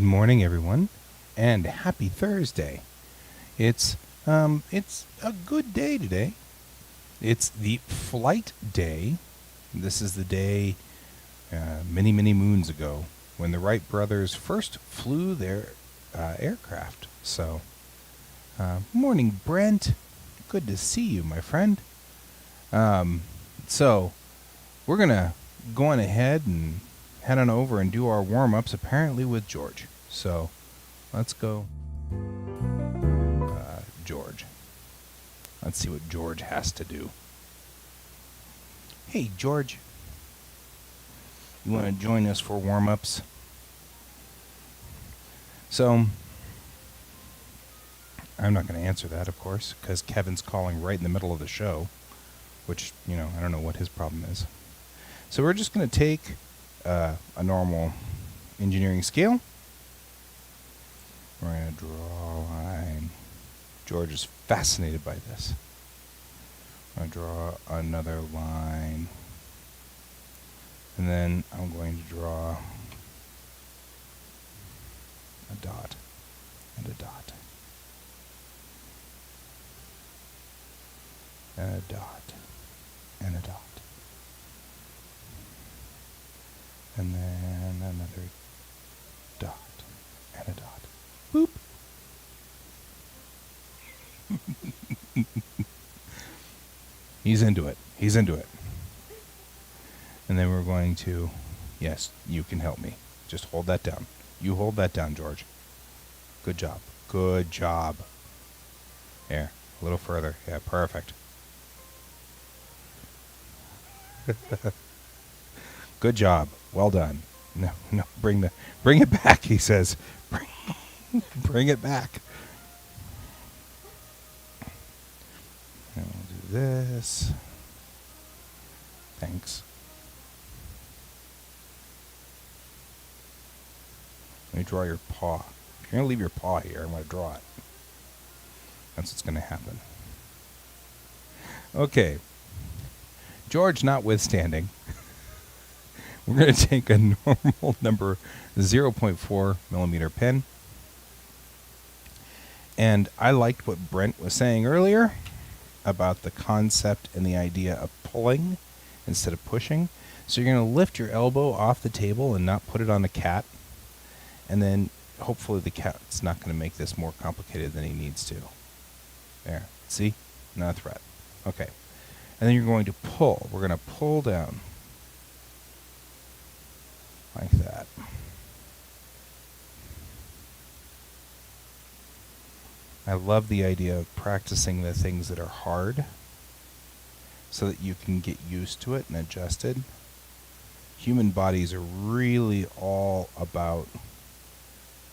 Good morning, everyone, and happy Thursday. It's a good day today. It's the flight day. This is the day many, many moons ago when the Wright brothers first flew their aircraft. So, morning, Brent. Good to see you, my friend. So, we're going to go on ahead and head on over and do our warm-ups, apparently with George. So, let's go. George. Let's see what George has to do. Hey, George. You want to join us for warm-ups? So, I'm not going to answer that, of course, because Kevin's calling right in the middle of the show, which, I don't know what his problem is. So we're just going to take a normal engineering scale. We're going to draw a line. George is fascinated by this. I'm going to draw another line. And then I'm going to draw a dot and a dot. And a dot and a dot. And then another dot and a dot. Boop. He's into it. He's into it. And then we're going to, yes, you can help me. Just hold that down. You hold that down, George. Good job. Good job. There, a little further. Yeah, perfect. Good job. Well done. No, bring it back, he says. Bring it back. And we'll do this. Thanks. Let me draw your paw. If you're going to leave your paw here, I'm going to draw it. That's what's going to happen. Okay. George notwithstanding, we're going to take a normal number 0.4 millimeter pen. And I liked what Brent was saying earlier about the concept and the idea of pulling instead of pushing. So you're going to lift your elbow off the table and not put it on the cat. And then hopefully the cat's not going to make this more complicated than he needs to. There. See? Not a threat. Okay. And then you're going to pull. We're going to pull down. Like that. I love the idea of practicing the things that are hard so that you can get used to it and adjusted. Human bodies are really all about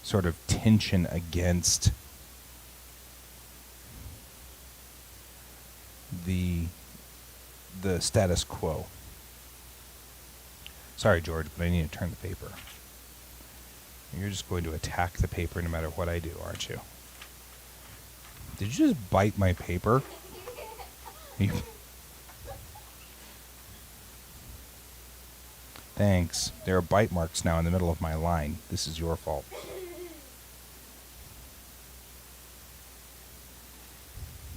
sort of tension against the status quo. Sorry, George, but I need to turn the paper. You're just going to attack the paper no matter what I do, aren't you? Did you just bite my paper? Thanks. There are bite marks now in the middle of my line. This is your fault.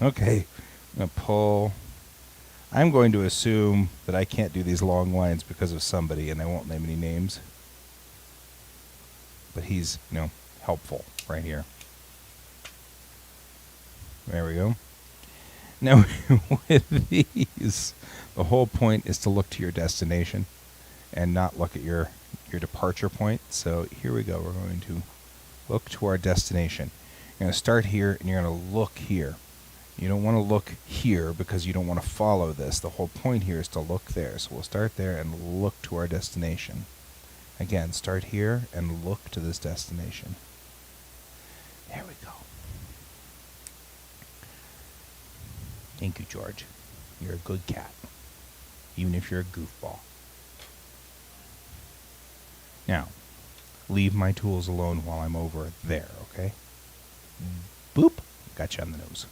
Okay. I'm going to pull. I'm going to assume that I can't do these long lines because of somebody, and I won't name any names. But he's, helpful right here. There we go. Now, with these, the whole point is to look to your destination and not look at your departure point. So here we go. We're going to look to our destination. You're going to start here, and you're going to look here. You don't want to look here because you don't want to follow this. The whole point here is to look there. So we'll start there and look to our destination. Again, start here and look to this destination. There we go. Thank you, George. You're a good cat, even if you're a goofball. Now, leave my tools alone while I'm over there, okay? Boop. Got you on the nose.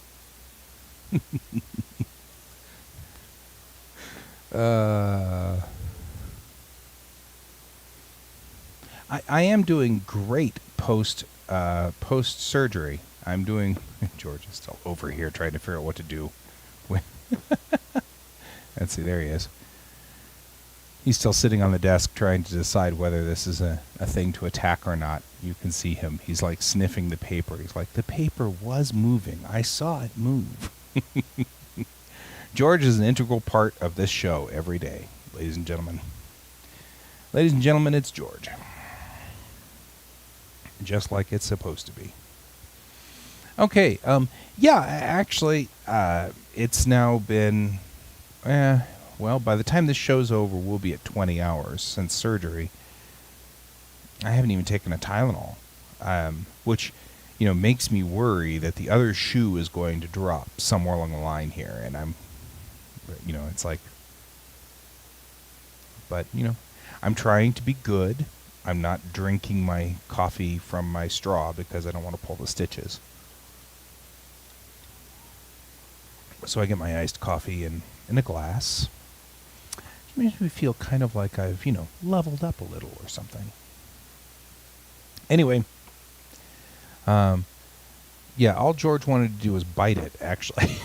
I am doing great post surgery. I'm doing. George is still over here trying to figure out what to do. Let's see. There he is. He's still sitting on the desk trying to decide whether this is a thing to attack or not. You can see him. He's like sniffing the paper. He's like, the paper was moving. I saw it move. George is an integral part of this show every day, ladies and gentlemen. Ladies and gentlemen, it's George. Just like it's supposed to be. Okay, yeah, actually, it's now been, well, by the time this show's over, we'll be at 20 hours since surgery. I haven't even taken a Tylenol, which, makes me worry that the other shoe is going to drop somewhere along the line here. And I'm, it's like, but, I'm trying to be good. I'm not drinking my coffee from my straw because I don't want to pull the stitches. So I get my iced coffee in a glass. It makes me feel kind of like I've, leveled up a little or something. Anyway, yeah, all George wanted to do was bite it, actually.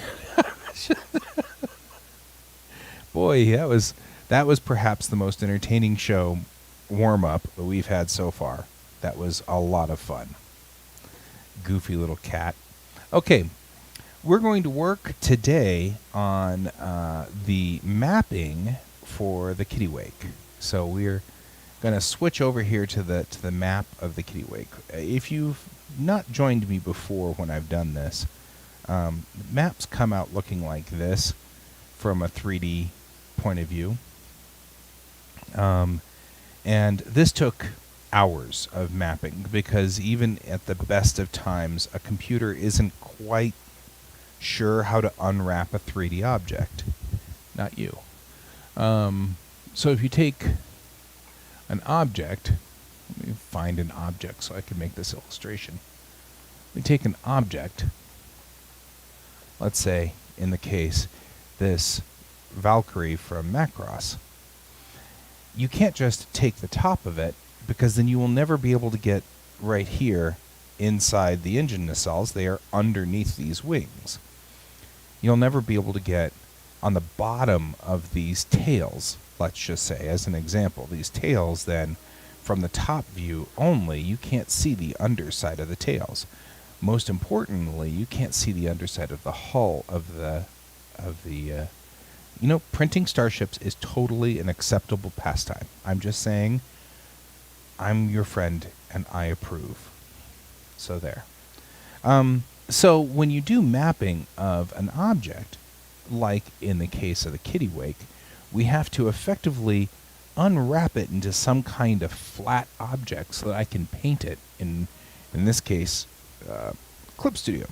Boy, that was perhaps the most entertaining show warm-up that we've had so far. That was a lot of fun. Goofy little cat. Okay, we're going to work today on the mapping for the Kittiwake. So we're going to switch over here to the map of the Kittiwake. If you've not joined me before when I've done this, maps come out looking like this from a 3D point of view. And this took hours of mapping because even at the best of times, a computer isn't quite sure how to unwrap a 3D object. Not you. So if you take an object, let me find an object so I can make this illustration. We take an object, let's say, in the case, this Valkyrie from Macross. You can't just take the top of it because then you will never be able to get right here inside the engine nacelles. They are underneath these wings. You'll never be able to get on the bottom of these tails, let's just say, as an example. These tails then, from the top view only, you can't see the underside of the tails. Most importantly, you can't see the underside of the hull of the printing starships is totally an acceptable pastime. I'm just saying, I'm your friend and I approve. So there. So when you do mapping of an object, like in the case of the Kittiwake, we have to effectively unwrap it into some kind of flat object so that I can paint it, in this case, Clip Studio.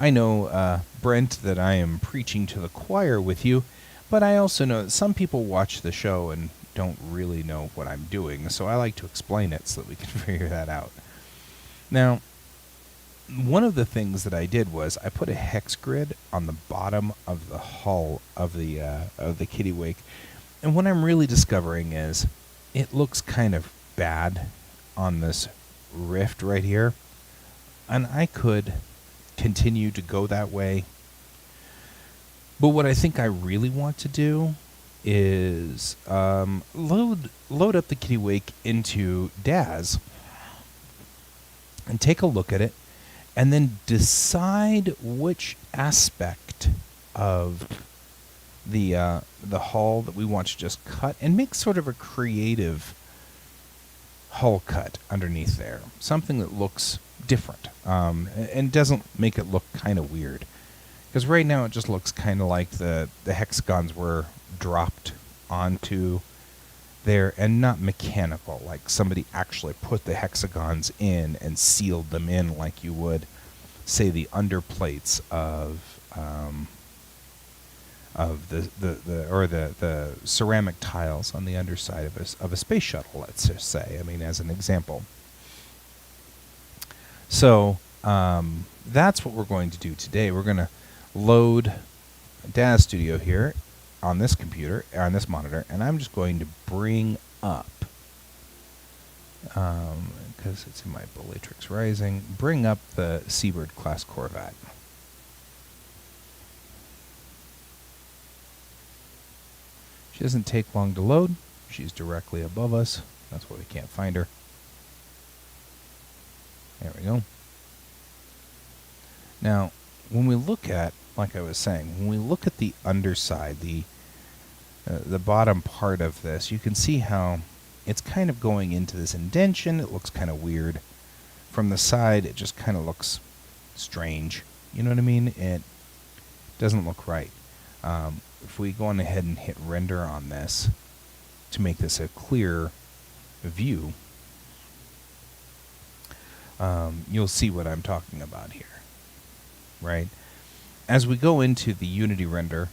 I know, Brent, that I am preaching to the choir with you, but I also know that some people watch the show and don't really know what I'm doing, so I like to explain it so that we can figure that out. Now, one of the things that I did was I put a hex grid on the bottom of the hull of the Kittiwake, and what I'm really discovering is it looks kind of bad on this rift right here, and I could continue to go that way. But what I think I really want to do is load up the Kittiwake into DAZ and take a look at it and then decide which aspect of the hull that we want to just cut and make sort of a creative hull cut underneath there. Something that looks different and doesn't make it look kind of weird. Because right now it just looks kind of like the hexagons were dropped onto there and not mechanical, like somebody actually put the hexagons in and sealed them in like you would, say, the underplates of the ceramic tiles on the underside of a space shuttle, let's just say. I mean, as an example. So that's what we're going to do today. We're going to load DAZ Studio here on this computer, on this monitor, and I'm just going to bring up because it's in my Bellatrix Rising. Bring up the Seabird class Corvette. She doesn't take long to load. She's directly above us. That's why we can't find her. There we go. Now, when we look at, like I was saying, when we look at the underside, the bottom part of this, you can see how it's kind of going into this indentation. It looks kind of weird. From the side, it just kind of looks strange. You know what I mean? It doesn't look right. If we go on ahead and hit render on this to make this a clear view, you'll see what I'm talking about here, right? As we go into the Unity render,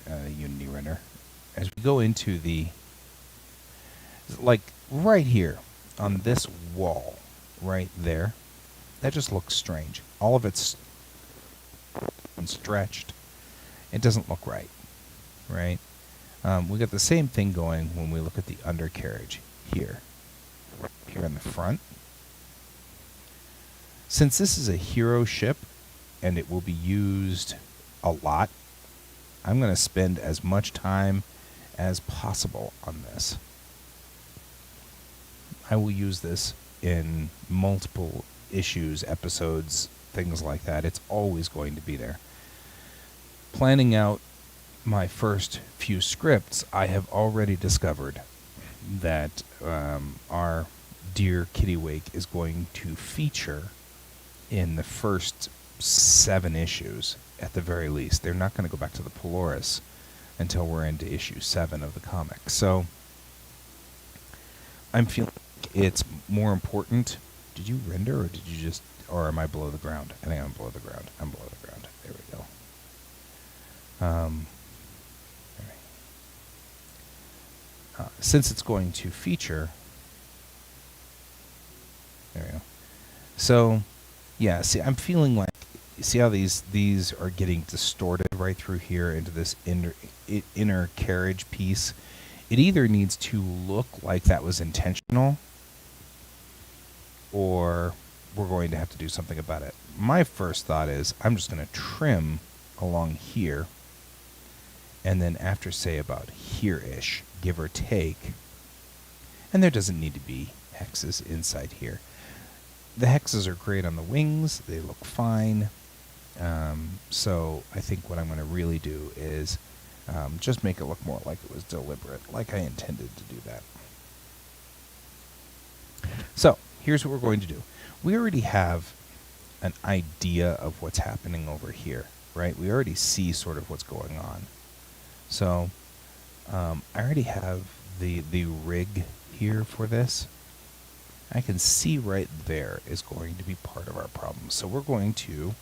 as we go into the, like right here on this wall, right there, that just looks strange. All of it's stretched. It doesn't look right, right? We got the same thing going when we look at the undercarriage here in the front. Since this is a hero ship and it will be used a lot, I'm going to spend as much time as possible on this. I will use this in multiple issues, episodes, things like that. It's always going to be there. Planning out my first few scripts, I have already discovered that our dear Kittiwake is going to feature in the first 7 issues at the very least. They're not going to go back to the Polaris until we're into issue 7 of the comic. So I'm feeling it's more important. Did you render, or did you just, or am I below the ground? I think I'm below the ground. I'm below the ground. There we go. Since it's going to feature, there we go. So, yeah, see, I'm feeling like, see how these are getting distorted right through here into this inner carriage piece. It either needs to look like that was intentional, or we're going to have to do something about it. My first thought is I'm just going to trim along here, and then after, say, about here-ish, give or take, and there doesn't need to be hexes inside here. The hexes are great on the wings. They look fine. So I think what I'm going to really do is just make it look more like it was deliberate, like I intended to do that. So here's what we're going to do. We already have an idea of what's happening over here, right? We already see sort of what's going on. So I already have the rig here for this. I can see right there is going to be part of our problem. So we're going to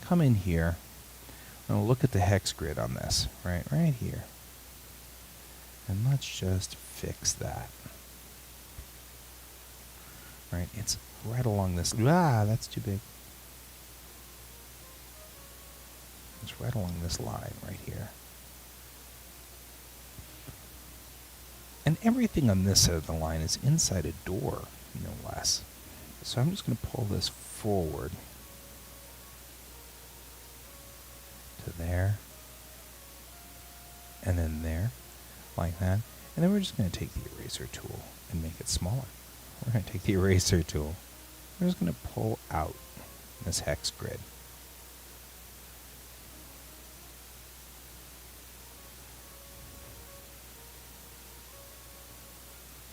come in here and look at the hex grid on this, right here. And let's just fix that. Right, it's right along this. That's too big. It's right along this line right here. And everything on this side of the line is inside a door, no less. So I'm just going to pull this forward to there, and then there, like that. And then we're just going to take the eraser tool and make it smaller. We're going to take the eraser tool. We're just going to pull out this hex grid.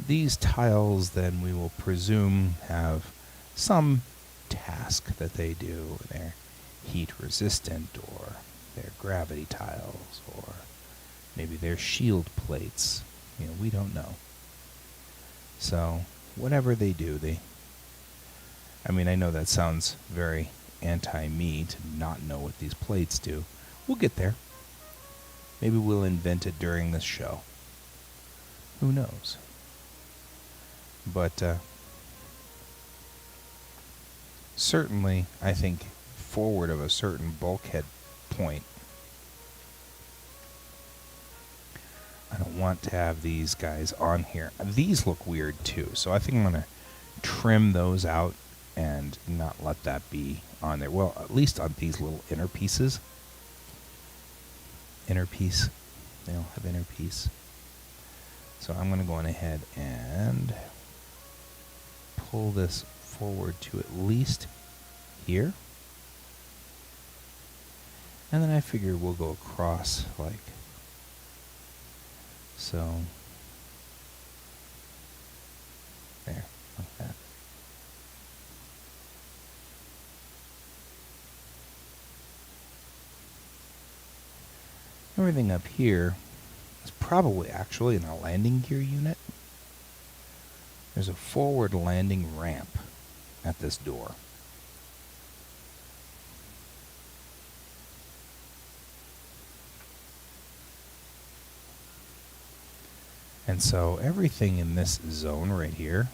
These tiles, then, we will presume have some task that they do. They're heat resistant, or they're gravity tiles, or maybe they're shield plates. You know, we don't know. So whatever they do, I mean, I know that sounds very anti-me to not know what these plates do. We'll get there. Maybe we'll invent it during this show. Who knows? But certainly, I think forward of a certain bulkhead point, I don't want to have these guys on here. These look weird too, so I think I'm going to trim those out and not let that be on there. Well, at least on these little inner pieces. Inner piece. They all have inner piece. So I'm going to go on ahead and pull this forward to at least here. And then I figure we'll go across like so. There, like that. Everything up here is probably actually in a landing gear unit. There's a forward landing ramp at this door. And so everything in this zone right here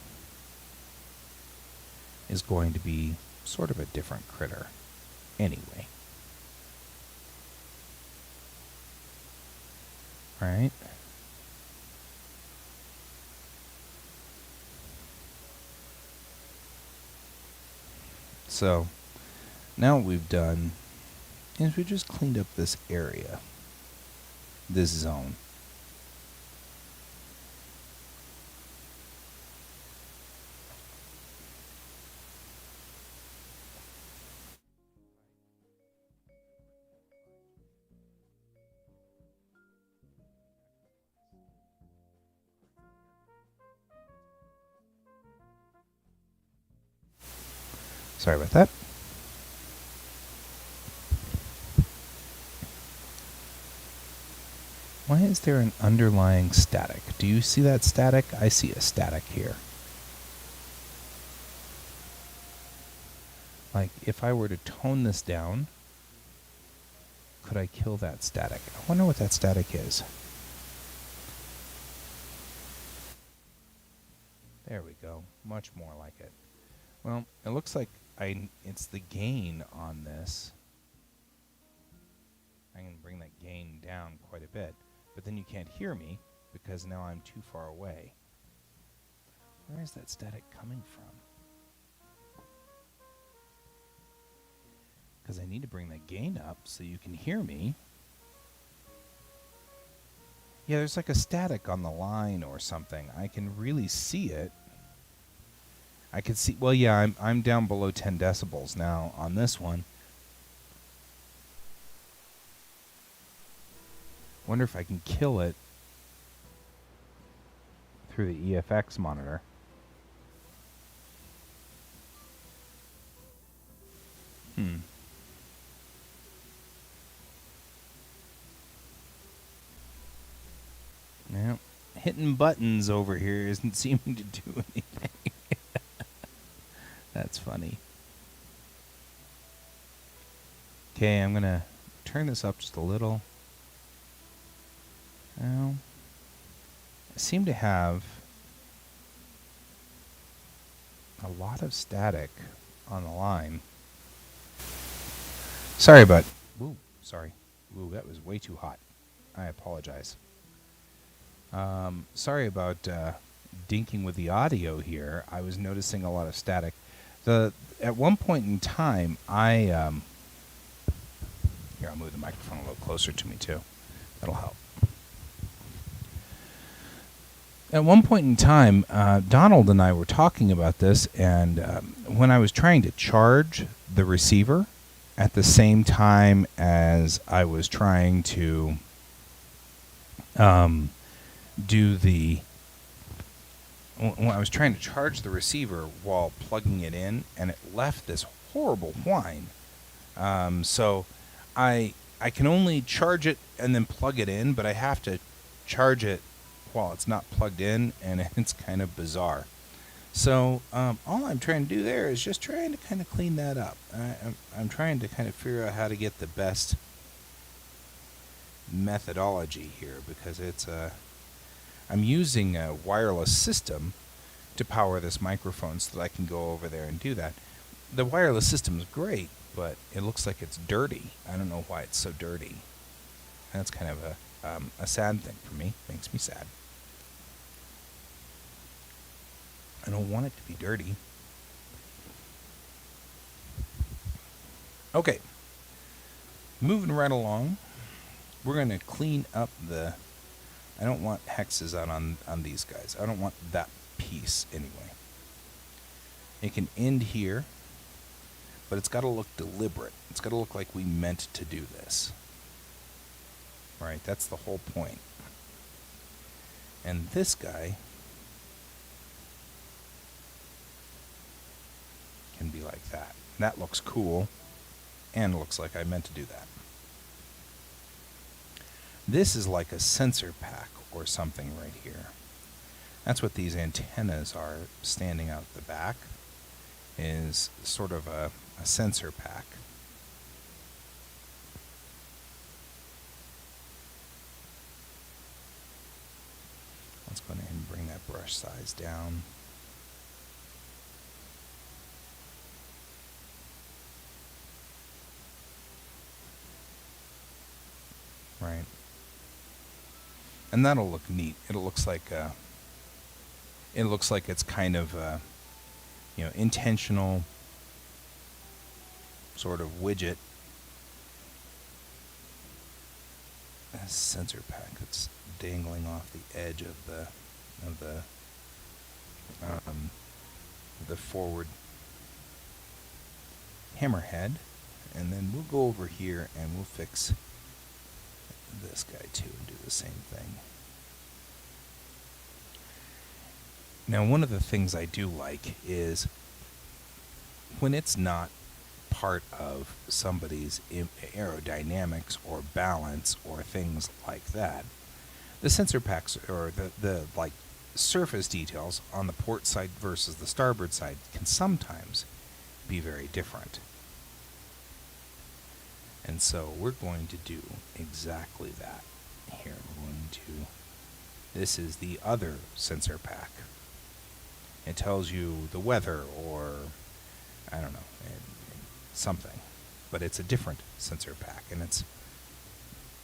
is going to be sort of a different critter anyway. Right? So now what we've done is we just cleaned up this area, this zone. Sorry about that. Why is there an underlying static? Do you see that static? I see a static here. Like, if I were to tone this down, could I kill that static? I wonder what that static is. There we go. Much more like it. Well, it looks like it's the gain on this. I can bring that gain down quite a bit, but then you can't hear me because now I'm too far away. Where is that static coming from? Because I need to bring that gain up so you can hear me. Yeah, there's like a static on the line or something. I can really see it. I can see, well, yeah, I'm down below 10 decibels now on this one. Wonder if I can kill it through the EFX monitor. Now, hitting buttons over here isn't seeming to do anything. That's funny. Okay, I'm going to turn this up just a little. Now, I seem to have a lot of static on the line. Sorry about... Ooh, sorry. Ooh, that was way too hot. I apologize. Sorry about dinking with the audio here. I was noticing a lot of static. At one point in time, here, I'll move the microphone a little closer to me too. That'll help. At one point in time, Donald and I were talking about this, and when I was trying to charge the receiver at the same time as I was trying to when I was trying to charge the receiver while plugging it in, and it left this horrible whine. So I can only charge it and then plug it in, but I have to charge it while it's not plugged in, and it's kind of bizarre. So all I'm trying to do there is just trying to kind of clean that up. I'm trying to kind of figure out how to get the best methodology here, because it's I'm using a wireless system to power this microphone so that I can go over there and do that. The wireless system is great, but it looks like it's dirty. I don't know why it's so dirty. That's kind of a sad thing for me. Makes me sad. I don't want it to be dirty. Okay, moving right along, we're going to clean up the... I don't want hexes out on these guys. I don't want that piece anyway. It can end here, but it's got to look deliberate. It's got to look like we meant to do this. Right, that's the whole point. And this guy can be like that. That looks cool, and looks like I meant to do that. This is like a sensor pack or something right here. That's what these antennas are standing out the back, is sort of a sensor pack. Let's go ahead and bring that brush size down. Right. And that'll look neat. It looks like it's kind of intentional sort of widget. A sensor pack that's dangling off the edge of the forward hammerhead, and then we'll go over here and we'll fix this guy too and do the same thing. Now, one of the things I do like is when it's not part of somebody's aerodynamics or balance or things like that, the sensor packs or the like surface details on the port side versus the starboard side can sometimes be very different. And so we're going to do exactly that here. This is the other sensor pack. It tells you the weather or, I don't know, something. But it's a different sensor pack, and it's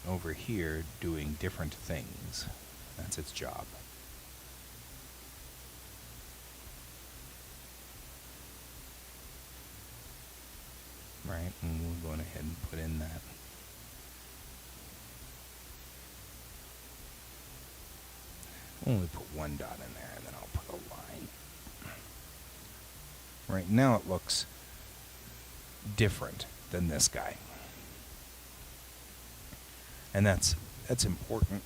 over here doing different things. That's its job. Right, and we'll go ahead and put in that. Only put one dot in there, and then I'll put a line. Right now it looks different than this guy. And that's important.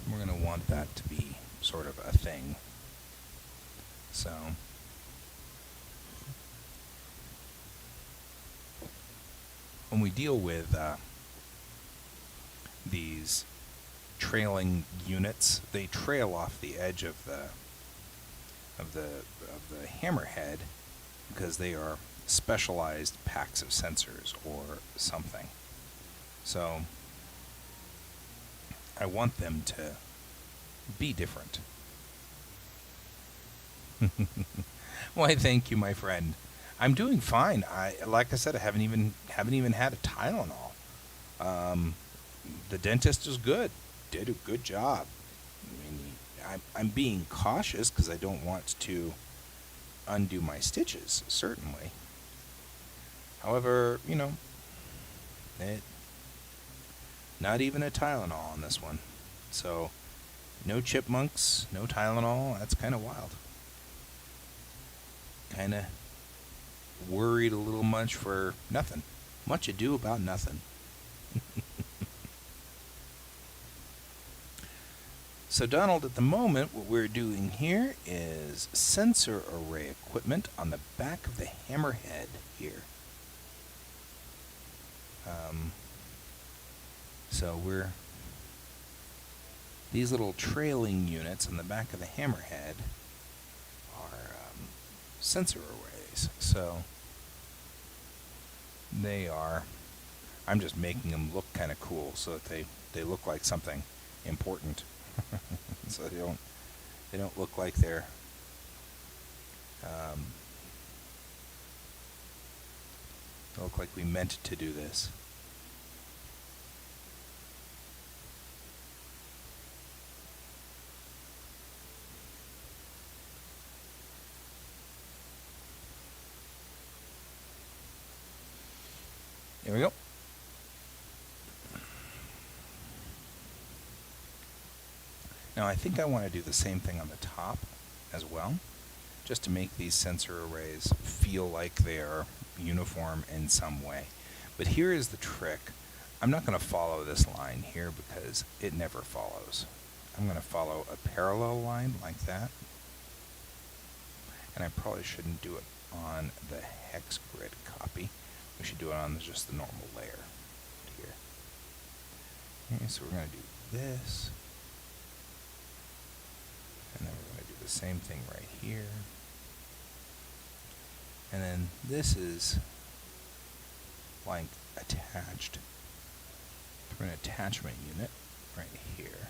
We're going to want that to be sort of a thing. So when we deal with these trailing units, they trail off the edge of the hammerhead because they are specialized packs of sensors or something. So I want them to be different. Why, thank you, my friend. I'm doing fine. Like I said, I haven't even had a Tylenol. The dentist is good. Did a good job. I mean, I'm being cautious because I don't want to undo my stitches, certainly. However, not even a Tylenol on this one. So, no chipmunks, no Tylenol. That's kind of wild. Kind of worried a little much for nothing. Much ado about nothing. So Donald, at the moment, what we're doing here is sensor array equipment on the back of the hammerhead here. So these little trailing units on the back of the hammerhead are sensor arrays. So they are, I'm just making them look kind of cool so that they look like something important. So they don't look like they're they look like we meant to do this. Here we go. Now I think I want to do the same thing on the top as well, just to make these sensor arrays feel like they are uniform in some way. But here is the trick. I'm not going to follow this line here because it never follows. I'm going to follow a parallel line like that. And I probably shouldn't do it on the hex grid copy. We should do it on just the normal layer here. Okay, so we're going to do this. And then we're going to do the same thing right here. And then this is like attached through an attachment unit right here.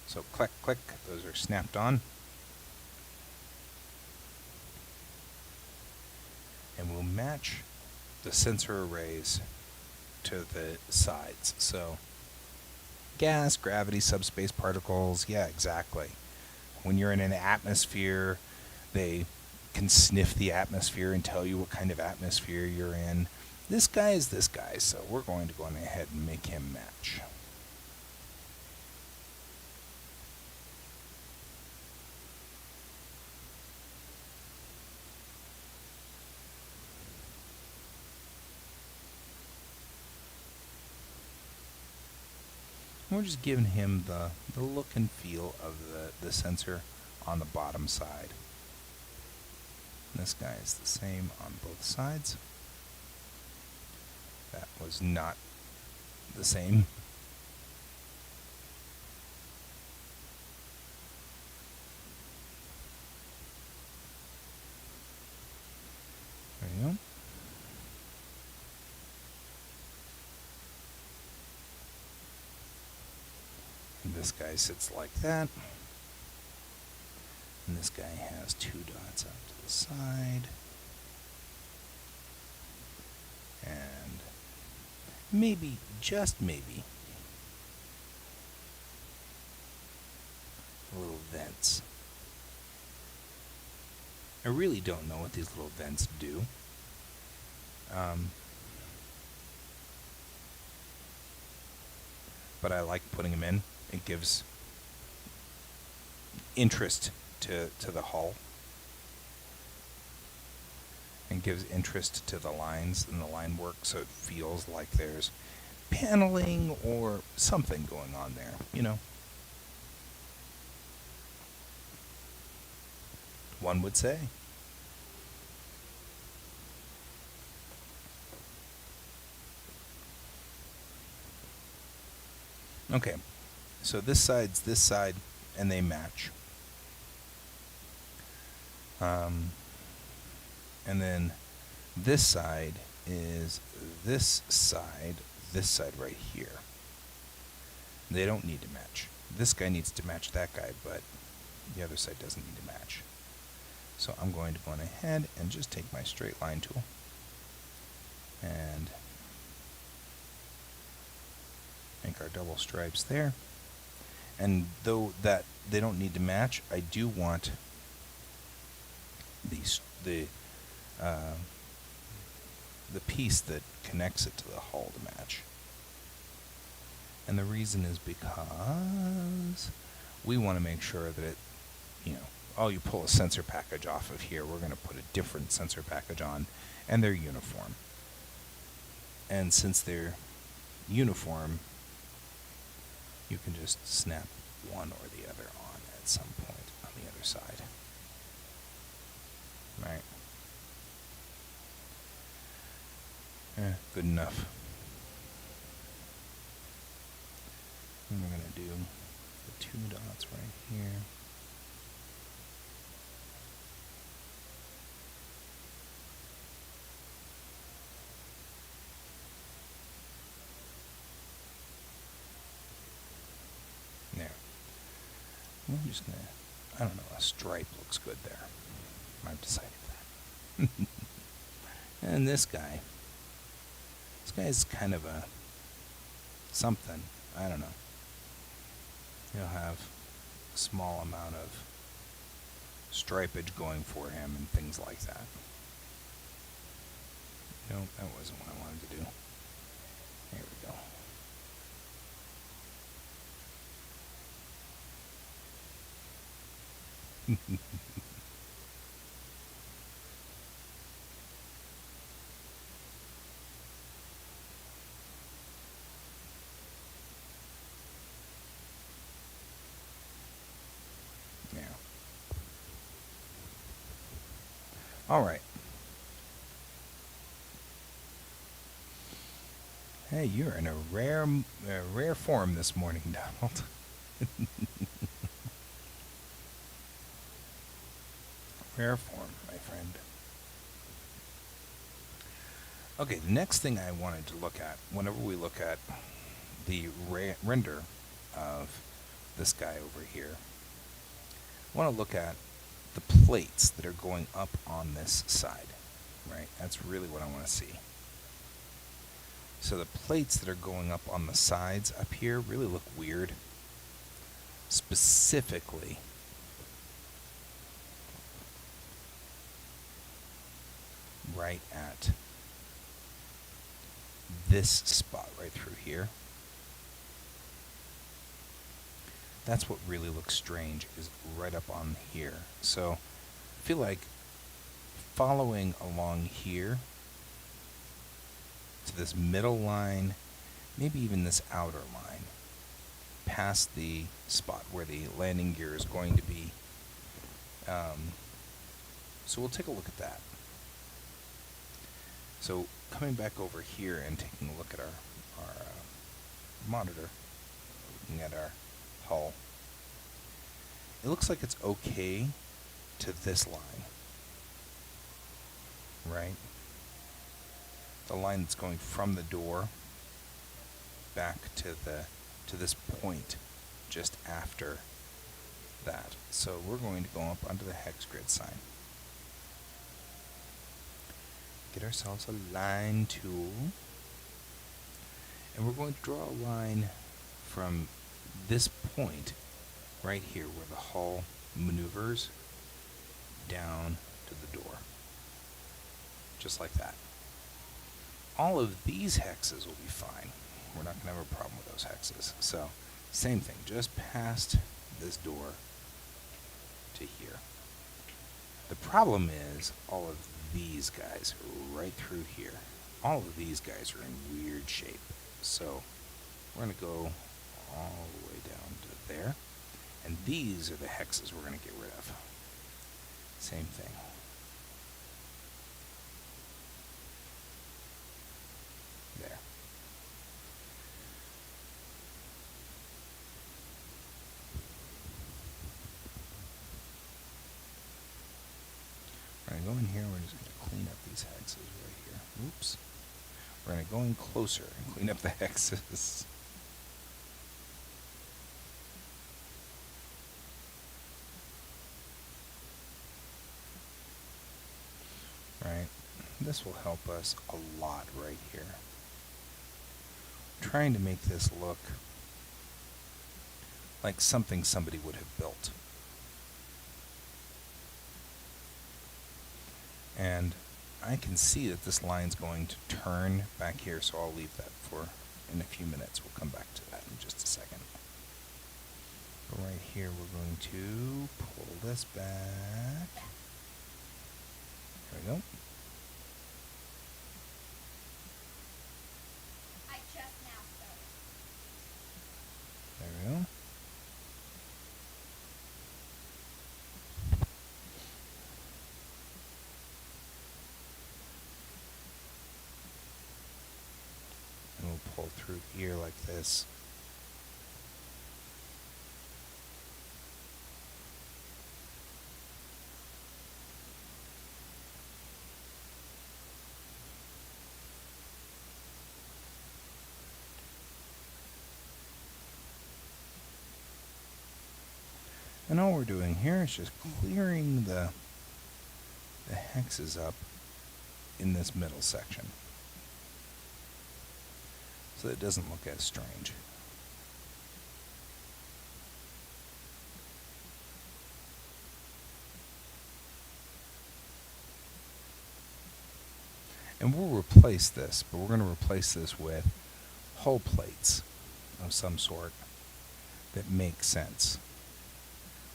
So click, click, those are snapped on. And we'll match the sensor arrays to the sides. So gas, gravity, subspace particles, yeah, exactly. When you're in an atmosphere, they can sniff the atmosphere and tell you what kind of atmosphere you're in. This guy is this guy, so we're going to go on ahead and make him match. We're just giving him the look and feel of the sensor on the bottom side. This guy is the same on both sides. That was not the same. There you go. And this guy sits like that. And this guy has 2 dots out to the side. And maybe, just maybe, little vents. I really don't know what these little vents do. But I like putting them in. It gives interest to the hull. And gives interest to the lines and the line work, so it feels like there's paneling or something going on there, you know. One would say. Okay, so this side's this side, and they match. And then this side is this side right here. They don't need to match. This guy needs to match that guy, but the other side doesn't need to match. So I'm going to go on ahead and just take my straight line tool and make our double stripes there. And though that they don't need to match, I do want the piece that connects it to the hull to match. And the reason is because we want to make sure that it, you know, oh, you pull a sensor package off of here, we're going to put a different sensor package on, and they're uniform. And since they're uniform, you can just snap one or the other on at some point on the other side. Right. Good enough. And we're going to do the 2 dots right here. There. I'm just going to, I don't know, a stripe looks good there. I've decided that. And this guy is kind of a something. I don't know. He'll have a small amount of stripage going for him and things like that. No, that wasn't what I wanted to do. There we go. Yeah. All right. Hey, you're in a rare form this morning, Donald. Rare form, my friend. Okay, the next thing I wanted to look at, whenever we look at the render of this guy over here, I want to look at the plates that are going up on this side, right? That's really what I want to see. So the plates that are going up on the sides up here really look weird. Specifically, right at this spot right through here. That's what really looks strange, is right up on here. So I feel like following along here to this middle line, maybe even this outer line, past the spot where the landing gear is going to be. So we'll take a look at that. So coming back over here and taking a look at our monitor, looking at our hull, it looks like it's okay to this line, right? The line that's going from the door back to this point just after that. So we're going to go up onto the hex grid sign. Get ourselves a line tool. And we're going to draw a line from this point right here where the hull maneuvers down to the door. Just like that. All of these hexes will be fine. We're not going to have a problem with those hexes. So, same thing, just past this door to here. The problem is all of these guys right through here. All of these guys are in weird shape. So, we're going to go all the way down to there. And these are the hexes we're going to get rid of. Same thing. There. We're going to go in here, we're just going to clean up these hexes right here. Oops. We're going to go in closer and clean up the hexes. Right? This will help us a lot right here. I'm trying to make this look like something somebody would have built. And I can see that this line's going to turn back here, so I'll leave that for in a few minutes. We'll come back to that in just a second. But right here, we're going to pull this back. There we go. I just now started. There we go. And we'll pull through here like this. And all we're doing here is just clearing the hexes up in this middle section, so that it doesn't look as strange. And we'll replace this, but we're going to replace this with hull plates of some sort that make sense.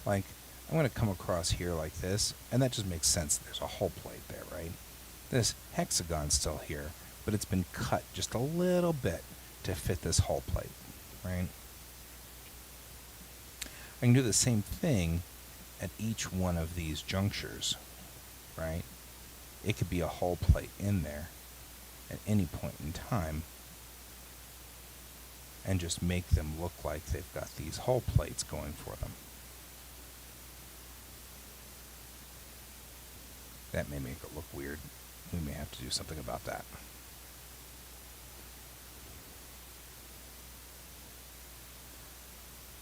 Like, I'm going to come across here like this, and that just makes sense. There's a hull plate there, right? This hexagon's still here, but it's been cut just a little bit to fit this hull plate, right? I can do the same thing at each one of these junctures, right? It could be a hull plate in there at any point in time and just make them look like they've got these hull plates going for them. That may make it look weird. We may have to do something about that.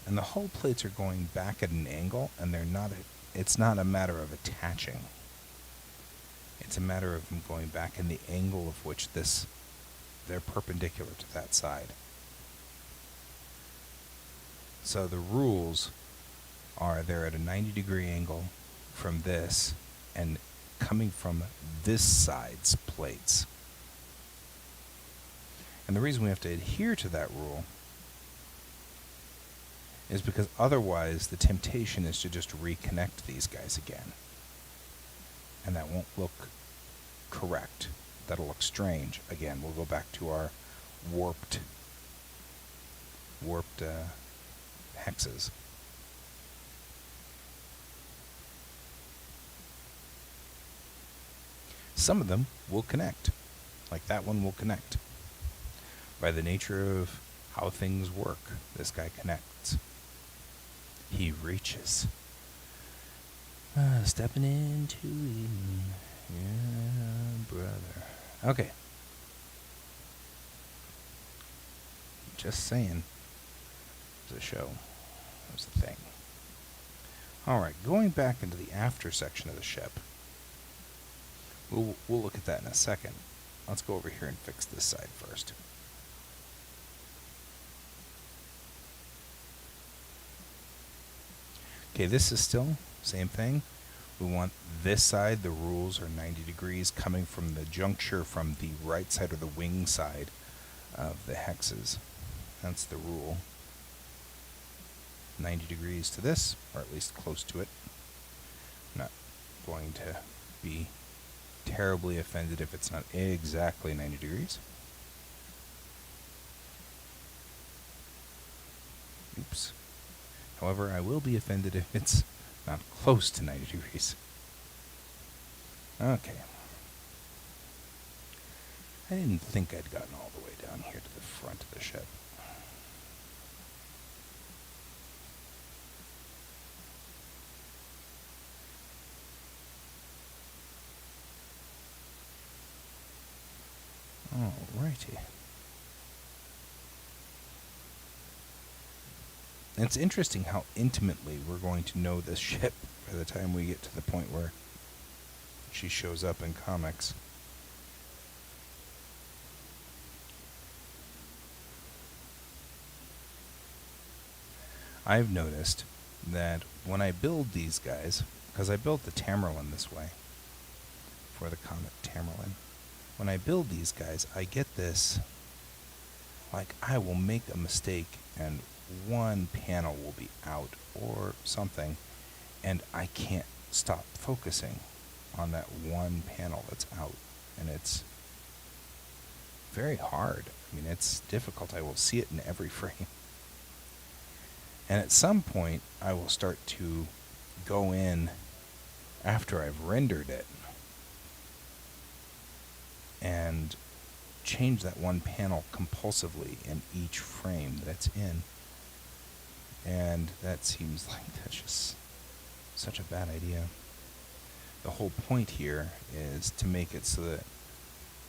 And the hull plates are going back at an angle, and it's not a matter of attaching. It's a matter of them going back in the angle of which they're perpendicular to that side. So the rules are they're at a 90-degree angle from this and coming from this side's plates. And the reason we have to adhere to that rule is because otherwise the temptation is to just reconnect these guys again. And that won't look correct. That'll look strange. Again, we'll go back to our warped hexes. Some of them will connect. Like that one will connect. By the nature of how things work, this guy connects. He reaches. Stepping into Eden. Yeah, brother. Okay. Just saying. It was a show. That was the thing. Alright, going back into the after section of the ship. We'll look at that in a second. Let's go over here and fix this side first. Okay, this is still same thing. We want this side, the rules are 90 degrees coming from the juncture from the right side or the wing side of the hexes. That's the rule. 90 degrees to this, or at least close to it. I'm not going to be terribly offended if it's not exactly 90 degrees. Oops. However, I will be offended if it's not close to 90 degrees. Okay. I didn't think I'd gotten all the way down here to the front of the ship. Alrighty. And it's interesting how intimately we're going to know this ship by the time we get to the point where she shows up in comics. I've noticed that when I build these guys, because I built the Tamerlane this way, for the comic Tamerlane, when I build these guys, I get this, like I will make a mistake and one panel will be out or something, and I can't stop focusing on that one panel that's out, and it's very hard. I mean, it's difficult. I will see it in every frame. And at some point, I will start to go in after I've rendered it and change that one panel compulsively in each frame that it's in. And that seems like that's just such a bad idea. The whole point here is to make it so that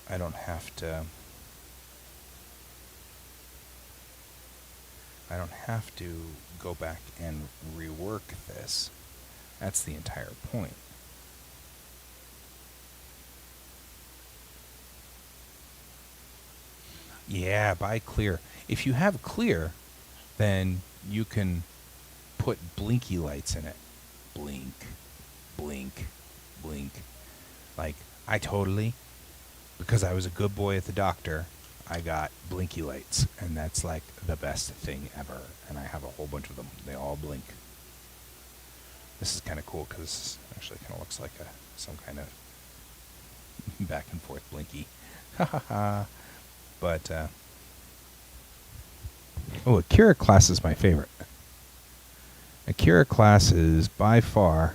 I don't have to go back and rework this. That's the entire point. Yeah, buy clear. If you have clear, then you can put blinky lights in it. Blink, blink, blink. Like, I totally because I was a good boy at the doctor, I got blinky lights, and that's like the best thing ever. And I have a whole bunch of them. They all blink. This is kind of cool because actually kind of looks like some kind of back and forth blinky. Ha ha ha. But, Akira class is my favorite. Akira class is by far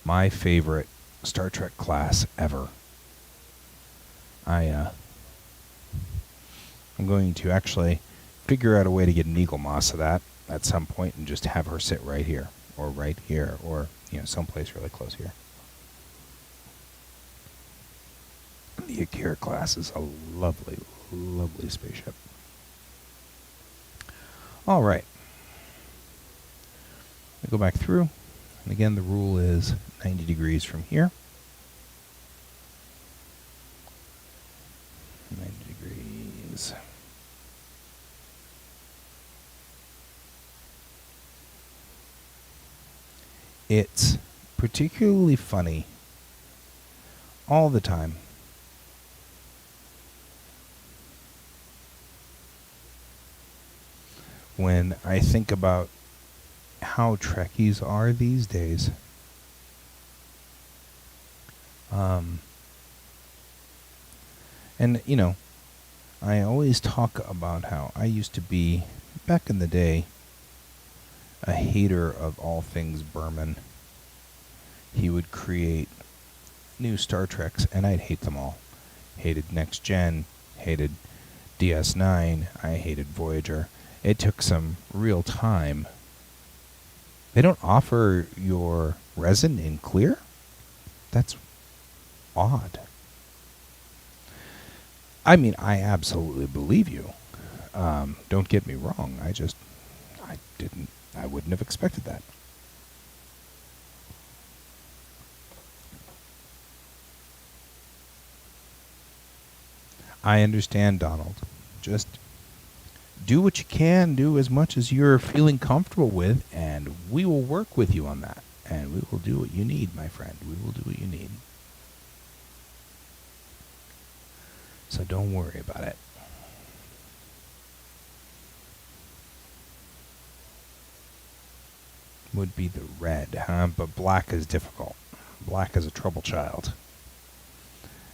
my favorite Star Trek class ever. I'm going to actually figure out a way to get an Eagle Moss of that at some point and just have her sit right here, or someplace really close here. The Akira class is a lovely, lovely spaceship. All right. We go back through, and again the rule is 90 degrees from here. 90 degrees. It's particularly funny all the time when I think about how Trekkies are these days. And, I always talk about how I used to be, back in the day, a hater of all things Berman. He would create new Star Treks, and I'd hate them all. Hated Next Gen, hated DS9, I hated Voyager. It took some real time. They don't offer your resin in clear? That's odd. I mean, I absolutely believe you. Don't get me wrong. I wouldn't have expected that. I understand, Donald. Just do what you can, do as much as you're feeling comfortable with, and we will work with you on that. And we will do what you need, my friend. We will do what you need. So don't worry about it. Would be the red, huh? But black is difficult. Black is a trouble child.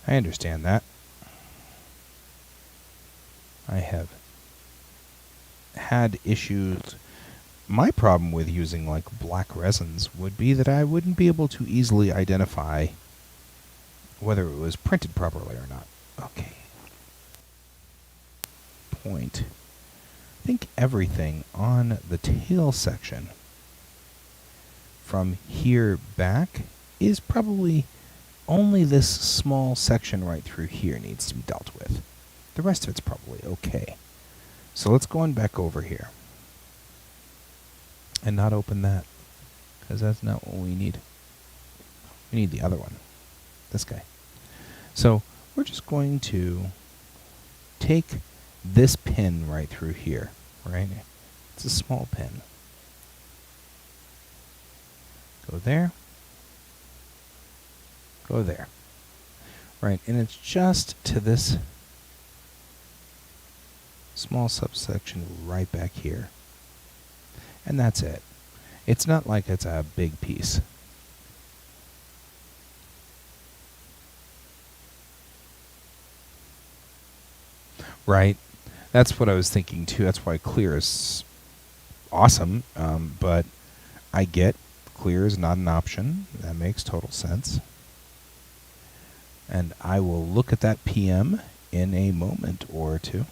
I understand that. I have had issues. My problem with using like black resins would be that I wouldn't be able to easily identify whether it was printed properly or not. Okay. Point. I think everything on the tail section from here back is probably only this small section right through here needs to be dealt with. The rest of it's probably okay. So let's go on back over here and not open that, because that's not what we need. We need the other one, this guy. So we're just going to take this pin right through here, right? It's a small pin. Go there. Go there. Right, and it's just to this small subsection right back here. And that's it. It's not like it's a big piece. Right? That's what I was thinking too. That's why clear is awesome. But I get clear is not an option. That makes total sense. And I will look at that PM in a moment or two.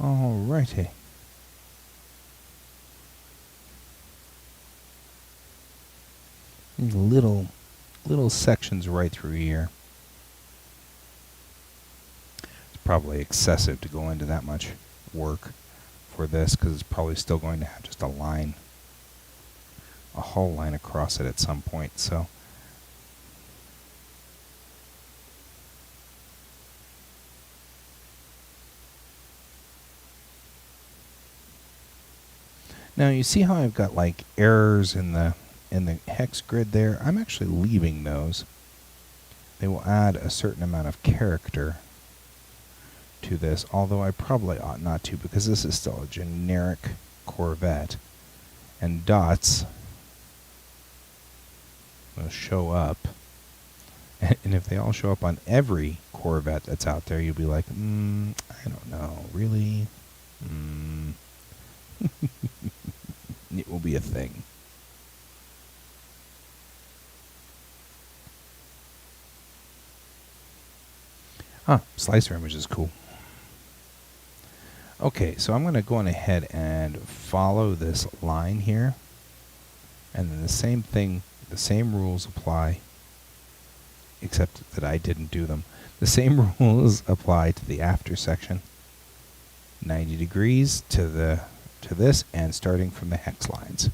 Alrighty. These little sections right through here. probably excessive to go into that much work for this, because it's probably still going to have just a line, a whole line across it at some point. So now you see how I've got like errors in the hex grid there? I'm actually leaving those. They will add a certain amount of character to this, although I probably ought not to, because this is still a generic Corvette, and dots will show up. And if they all show up on every Corvette that's out there, you'll be like, I don't know, really? It will be a thing. Slicer image is cool. Okay, so I'm going to go on ahead and follow this line here. And then the same thing, the same rules apply, except that I didn't do them. The same rules apply to the after section. 90 degrees to this, and starting from the hex lines.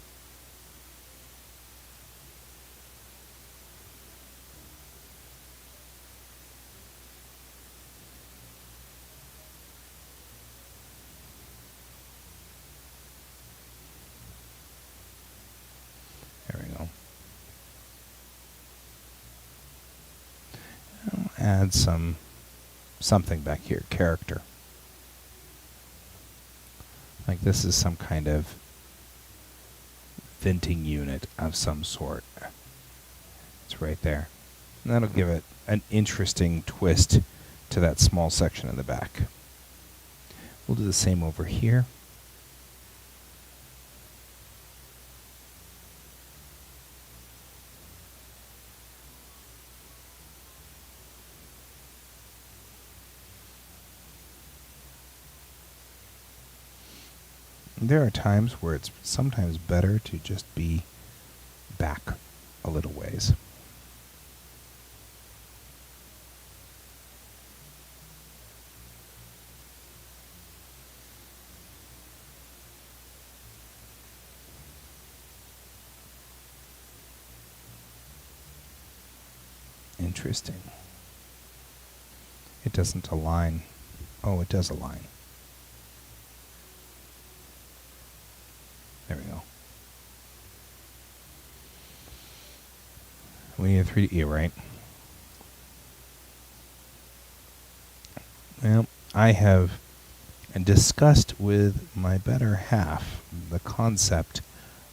There we go. I'll add something back here, character. Like this is some kind of venting unit of some sort. It's right there. And that'll give it an interesting twist to that small section in the back. We'll do the same over here. There are times where it's sometimes better to just be back a little ways. Interesting. It doesn't align. Oh, it does align. There we go. We need a 3D, right? Well, I have discussed with my better half the concept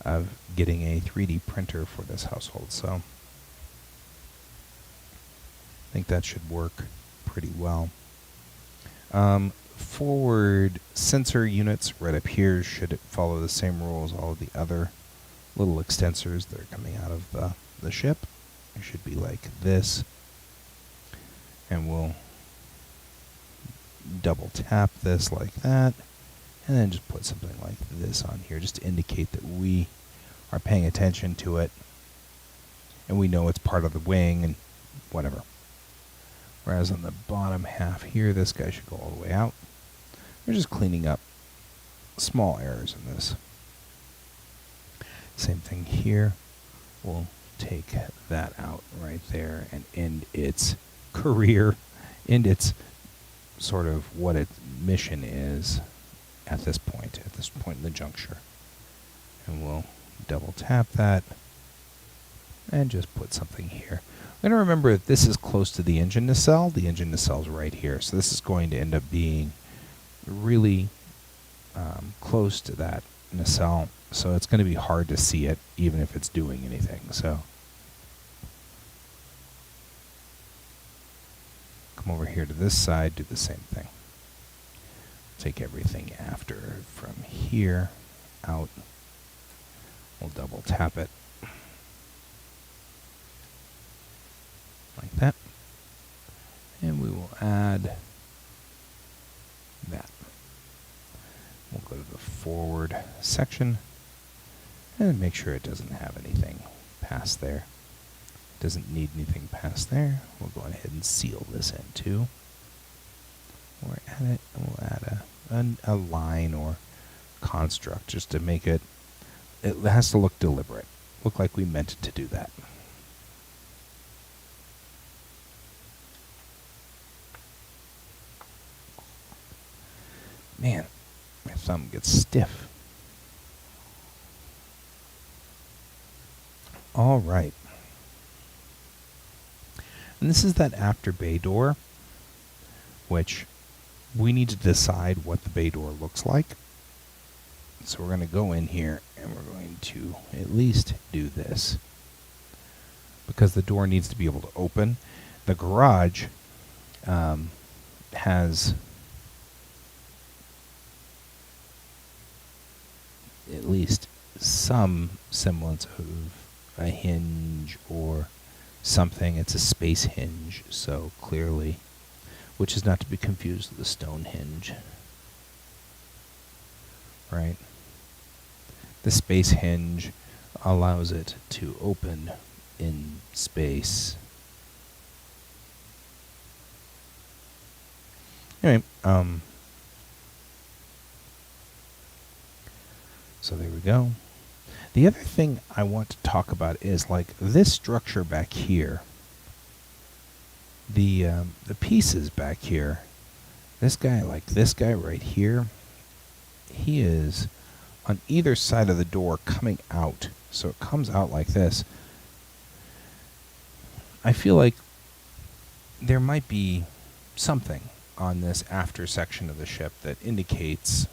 of getting a 3D printer for this household, so I think that should work pretty well. Forward sensor units right up here should follow the same rules all of the other little extensors that are coming out of the ship. It should be like this, and we'll double tap this like that, and then just put something like this on here just to indicate that we are paying attention to it and we know it's part of the wing and whatever. Whereas on the bottom half here, this guy should go all the way out. We're just cleaning up small errors in this. Same thing here. We'll take that out right there and end its career, end its sort of what its mission is at this point in the juncture. And we'll double tap that and just put something here. I'm going to remember that this is close to the engine nacelle. The engine nacelle is right here. So this is going to end up being really close to that nacelle. So it's going to be hard to see it even if it's doing anything. So come over here to this side, do the same thing. Take everything after from here out. We'll double tap it like that. And we will add that. We'll go to the forward section and make sure it doesn't have anything past there. Doesn't need anything past there. We'll go ahead and seal this in too. We'll add a line or construct just to make it. It has to look deliberate. Look like we meant it to do that. Man, my thumb gets stiff. All right. And this is that after bay door, which we need to decide what the bay door looks like. So we're going to go in here and we're going to at least do this, because the door needs to be able to open. The garage has at least some semblance of a hinge or something. It's a space hinge, so clearly, which is not to be confused with a stone hinge, right? The space hinge allows it to open in space. Anyway, so there we go. The other thing I want to talk about is like this structure back here. The pieces back here. This guy right here, he is on either side of the door coming out. So it comes out like this. I feel like there might be something on this after section of the ship that indicates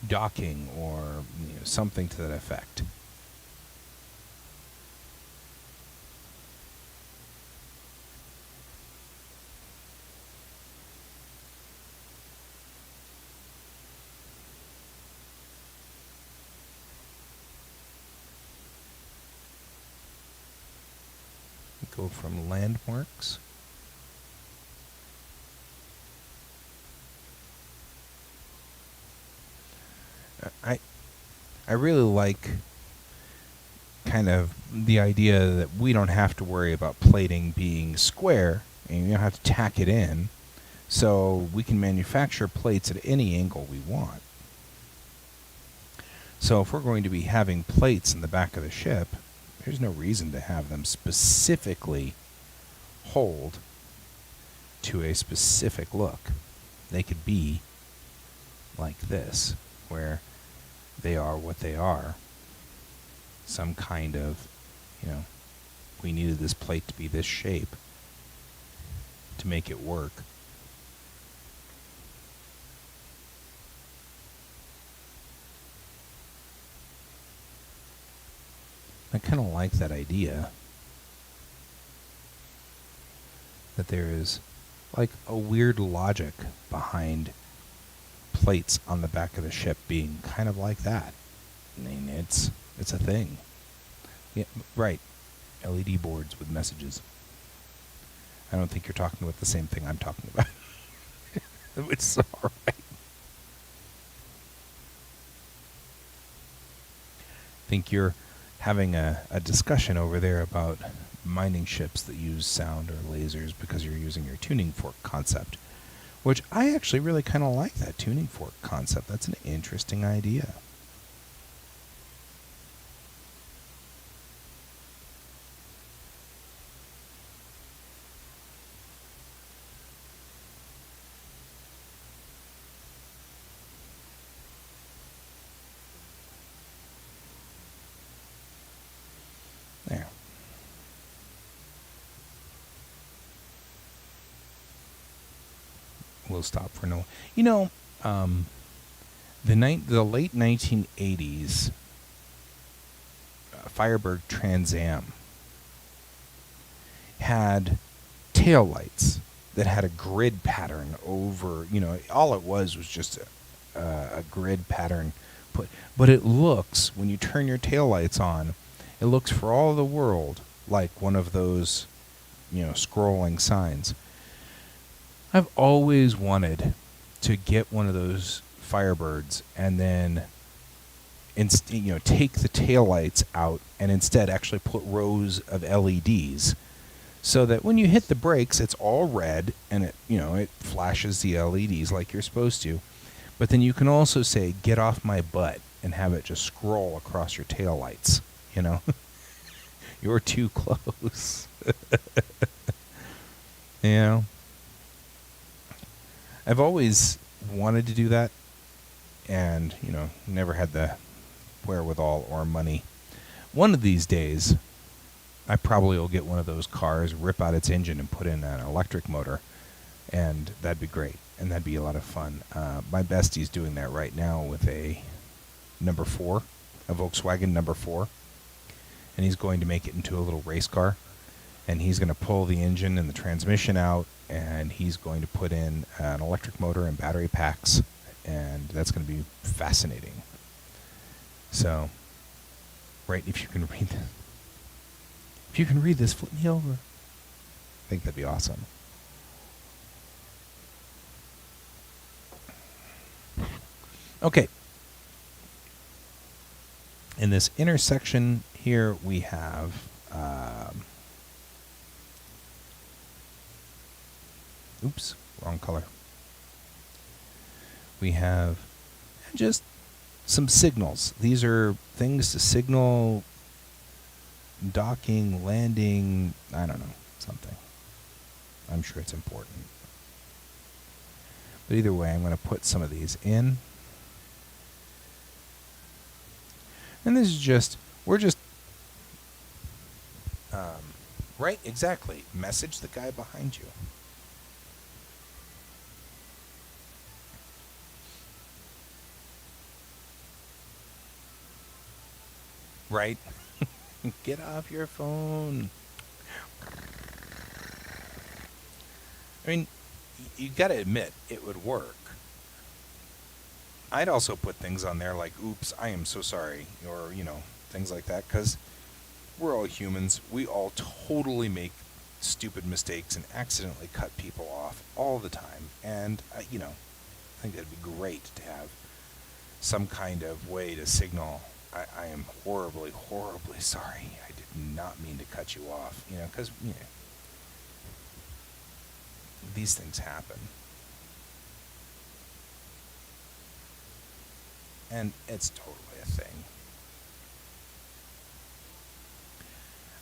docking or something to that effect. Go from landmarks. I really like kind of the idea that we don't have to worry about plating being square and you don't have to tack it in, so we can manufacture plates at any angle we want. So if we're going to be having plates in the back of the ship, there's no reason to have them specifically hold to a specific look. They could be like this, where they are what they are. Some kind of, we needed this plate to be this shape to make it work. I kind of like that idea that there is like a weird logic behind plates on the back of the ship being kind of like that. I mean, it's a thing. Yeah, right. LED boards with messages. I don't think you're talking about the same thing I'm talking about. It's all right. I think you're having a discussion over there about mining ships that use sound or lasers because you're using your tuning fork concept, which I actually really kind of like that tuning fork concept. That's an interesting idea. There. We'll stop for no. The late 1980s Firebird Trans Am had tail lights that had a grid pattern over. All it was just a grid pattern put. But it looks, when you turn your tail lights on, it looks for all the world like one of those, scrolling signs. I've always wanted to get one of those Firebirds and then take the taillights out and instead actually put rows of LEDs so that when you hit the brakes, it's all red and it flashes the LEDs like you're supposed to. But then you can also say, "Get off my butt," and have it just scroll across your taillights, You're too close. I've always wanted to do that and, never had the wherewithal or money. One of these days, I probably will get one of those cars, rip out its engine, and put in an electric motor, and that'd be great, and that'd be a lot of fun. My bestie's doing that right now with a number 4, a Volkswagen number 4, and he's going to make it into a little race car, and he's going to pull the engine and the transmission out, and he's going to put in an electric motor and battery packs, and that's going to be fascinating. So, right, if you can read this, flip me over. I think that'd be awesome. Okay. In this intersection here, we have oops, wrong color. We have just some signals. These are things to signal docking, landing, I don't know, something. I'm sure it's important. But either way, I'm going to put some of these in. And this is right, exactly. Message the guy behind you. Right? Get off your phone. I mean, you got to admit, it would work. I'd also put things on there like, "Oops, I am so sorry," or, things like that, because we're all humans. We all totally make stupid mistakes and accidentally cut people off all the time. And, I think it'd be great to have some kind of way to signal, I am horribly, horribly sorry. I did not mean to cut you off, because, these things happen. And it's totally a thing.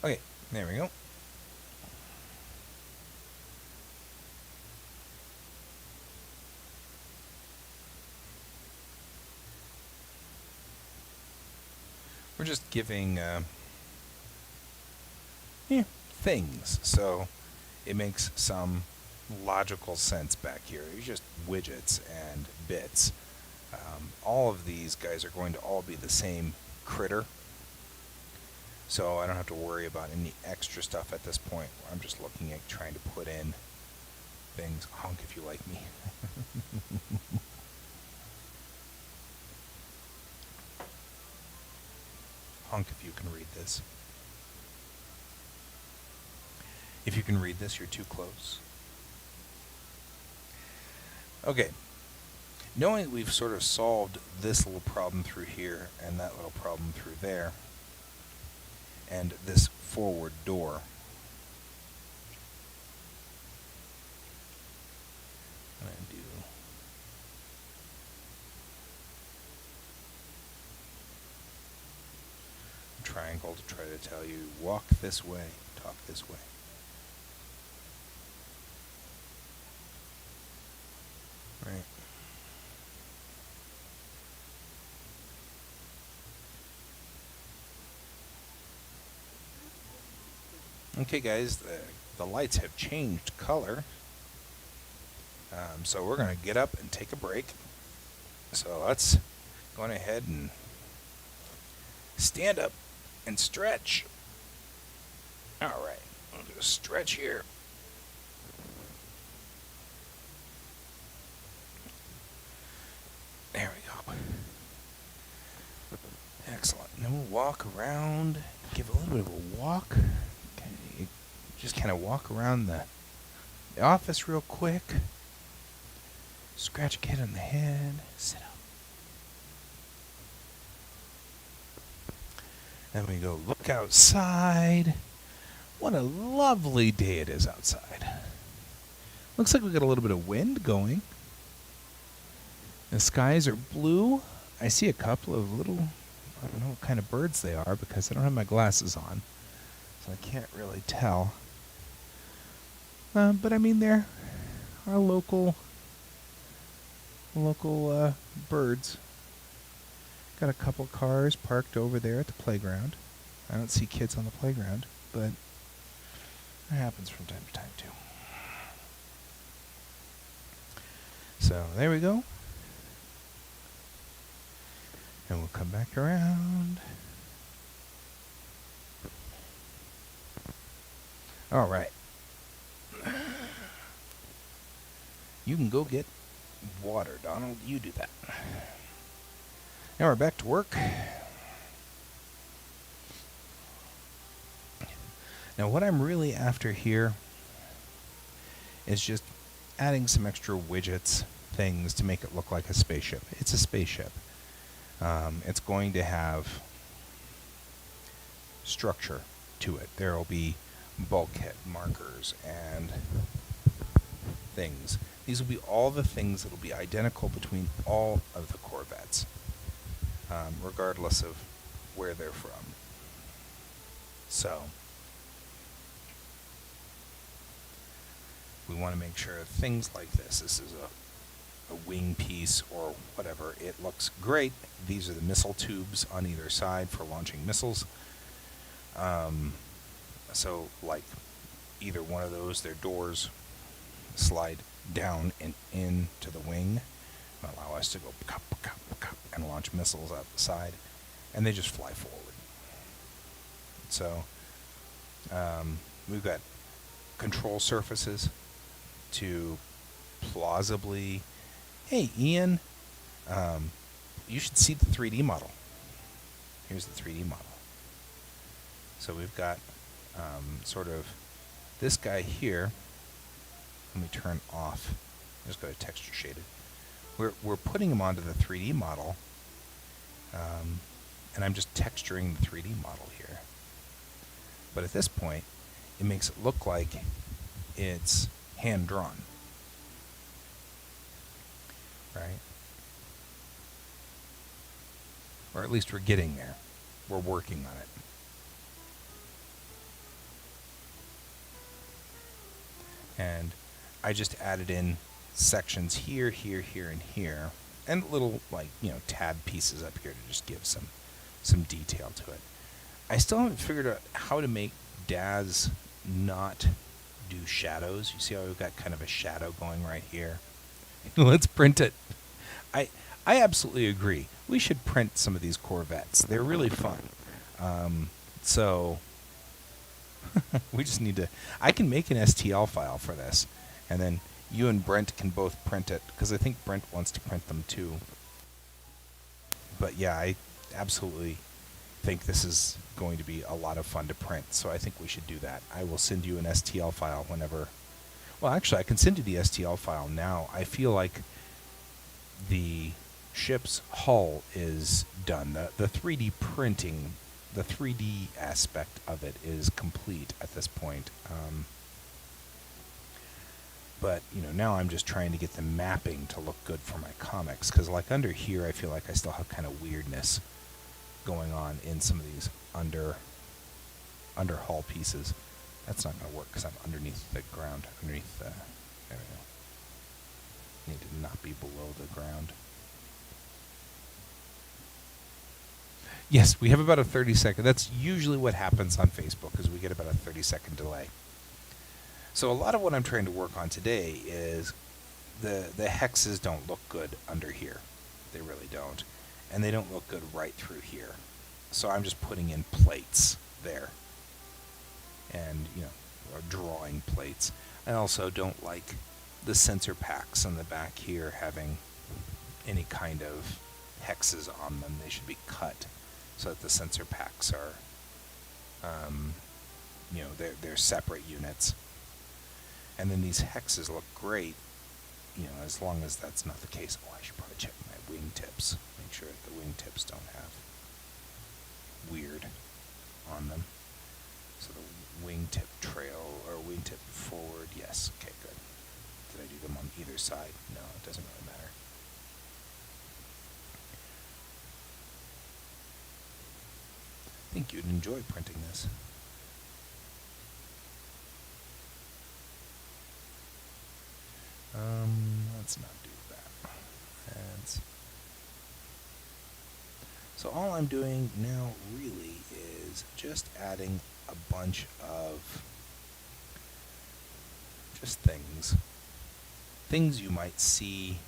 Okay, there we go. We're just giving things, so it makes some logical sense back here. It's just widgets and bits. All of these guys are going to all be the same critter, so I don't have to worry about any extra stuff at this point. I'm just looking at trying to put in things. Honk if you like me. Honk if you can read this. If you can read this, you're too close. Okay. Knowing we've sort of solved this little problem through here and that little problem through there, and this forward door, I'm going to do a triangle to try to tell you, walk this way, talk this way. Right. Okay, guys, the lights have changed color. So we're going to get up and take a break. So let's go on ahead and stand up and stretch. All right, I'll do a stretch here. There we go. Excellent. And then we'll walk around, give a little bit of a walk. Okay, just kind of walk around the office real quick. Scratch a kid on the head. Sit up. Then we go look outside. What a lovely day it is outside. Looks like we got a little bit of wind going. The skies are blue. I see a couple of little, I don't know what kind of birds they are because I don't have my glasses on, so I can't really tell. But I mean, they're our local birds. Got a couple cars parked over there at the playground. I don't see kids on the playground, but it happens from time to time too. So there we go. And we'll come back around. All right. You can go get water, Donald. You do that. Now we're back to work. Now what I'm really after here is just adding some extra widgets, things to make it look like a spaceship. It's a spaceship. It's going to have structure to it. There will be bulkhead markers and things. These will be all the things that will be identical between all of the Corvettes, regardless of where they're from. So we want to make sure things like this is a wing piece or whatever, it looks great. These are the missile tubes on either side for launching missiles. So like either one of those, their doors slide down and into the wing, allow us to go and launch missiles out the side, and they just fly forward. So we've got control surfaces to plausibly, hey Ian, you should see the 3D model. Here's the 3D model. So we've got sort of this guy here. Let me turn off. Just go to texture shaded. We're putting him onto the 3D model, and I'm just texturing the 3D model here. But at this point, it makes it look like it's hand drawn, right? Or at least we're getting there. We're working on it. And I just added in sections here, here, here, and here, and little, like, tab pieces up here to just give some detail to it. I still haven't figured out how to make Daz not do shadows. You see how we've got kind of a shadow going right here? Let's print it. I absolutely agree. We should print some of these Corvettes. They're really fun. So we just need to... I can make an STL file for this, and then you and Brent can both print it, because I think Brent wants to print them too. But yeah, I absolutely think this is going to be a lot of fun to print, so I think we should do that. I will send you an STL file whenever... Well, actually, I can send you the STL file now. I feel like the ship's hull is done. The 3D printing, the 3D aspect of it is complete at this point. But, now I'm just trying to get the mapping to look good for my comics, because like under here, I feel like I still have kind of weirdness going on in some of these under hull pieces. That's not going to work because I'm underneath the ground. There we go. Need to not be below the ground. Yes, we have about a 30-second. That's usually what happens on Facebook, is we get about a 30-second delay. So a lot of what I'm trying to work on today is the hexes don't look good under here. They really don't. And they don't look good right through here. So I'm just putting in plates there. And, or drawing plates. I also don't like the sensor packs on the back here having any kind of hexes on them. They should be cut so that the sensor packs are, they're separate units. And then these hexes look great, as long as that's not the case. Oh, I should probably check my wing tips. Make sure that the wing tips don't have weird on them. So the wingtip trail or wingtip forward, yes, okay, good. Did I do them on either side? No, it doesn't really matter. I think you'd enjoy printing this. Let's not do that. So all I'm doing now really is just adding a bunch of just things you might see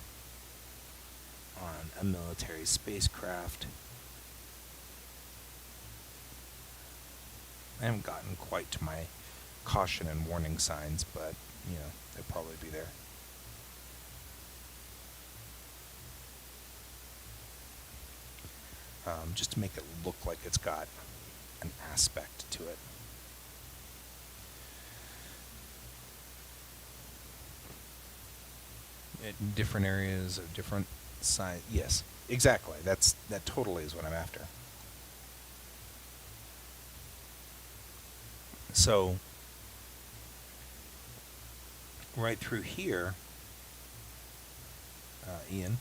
on a military spacecraft. I haven't gotten quite to my caution and warning signs, but they'll probably be there. Just to make it look like it's got an aspect to it. In different areas of different size. Yes, exactly. That totally is what I'm after. So right through here, Ian,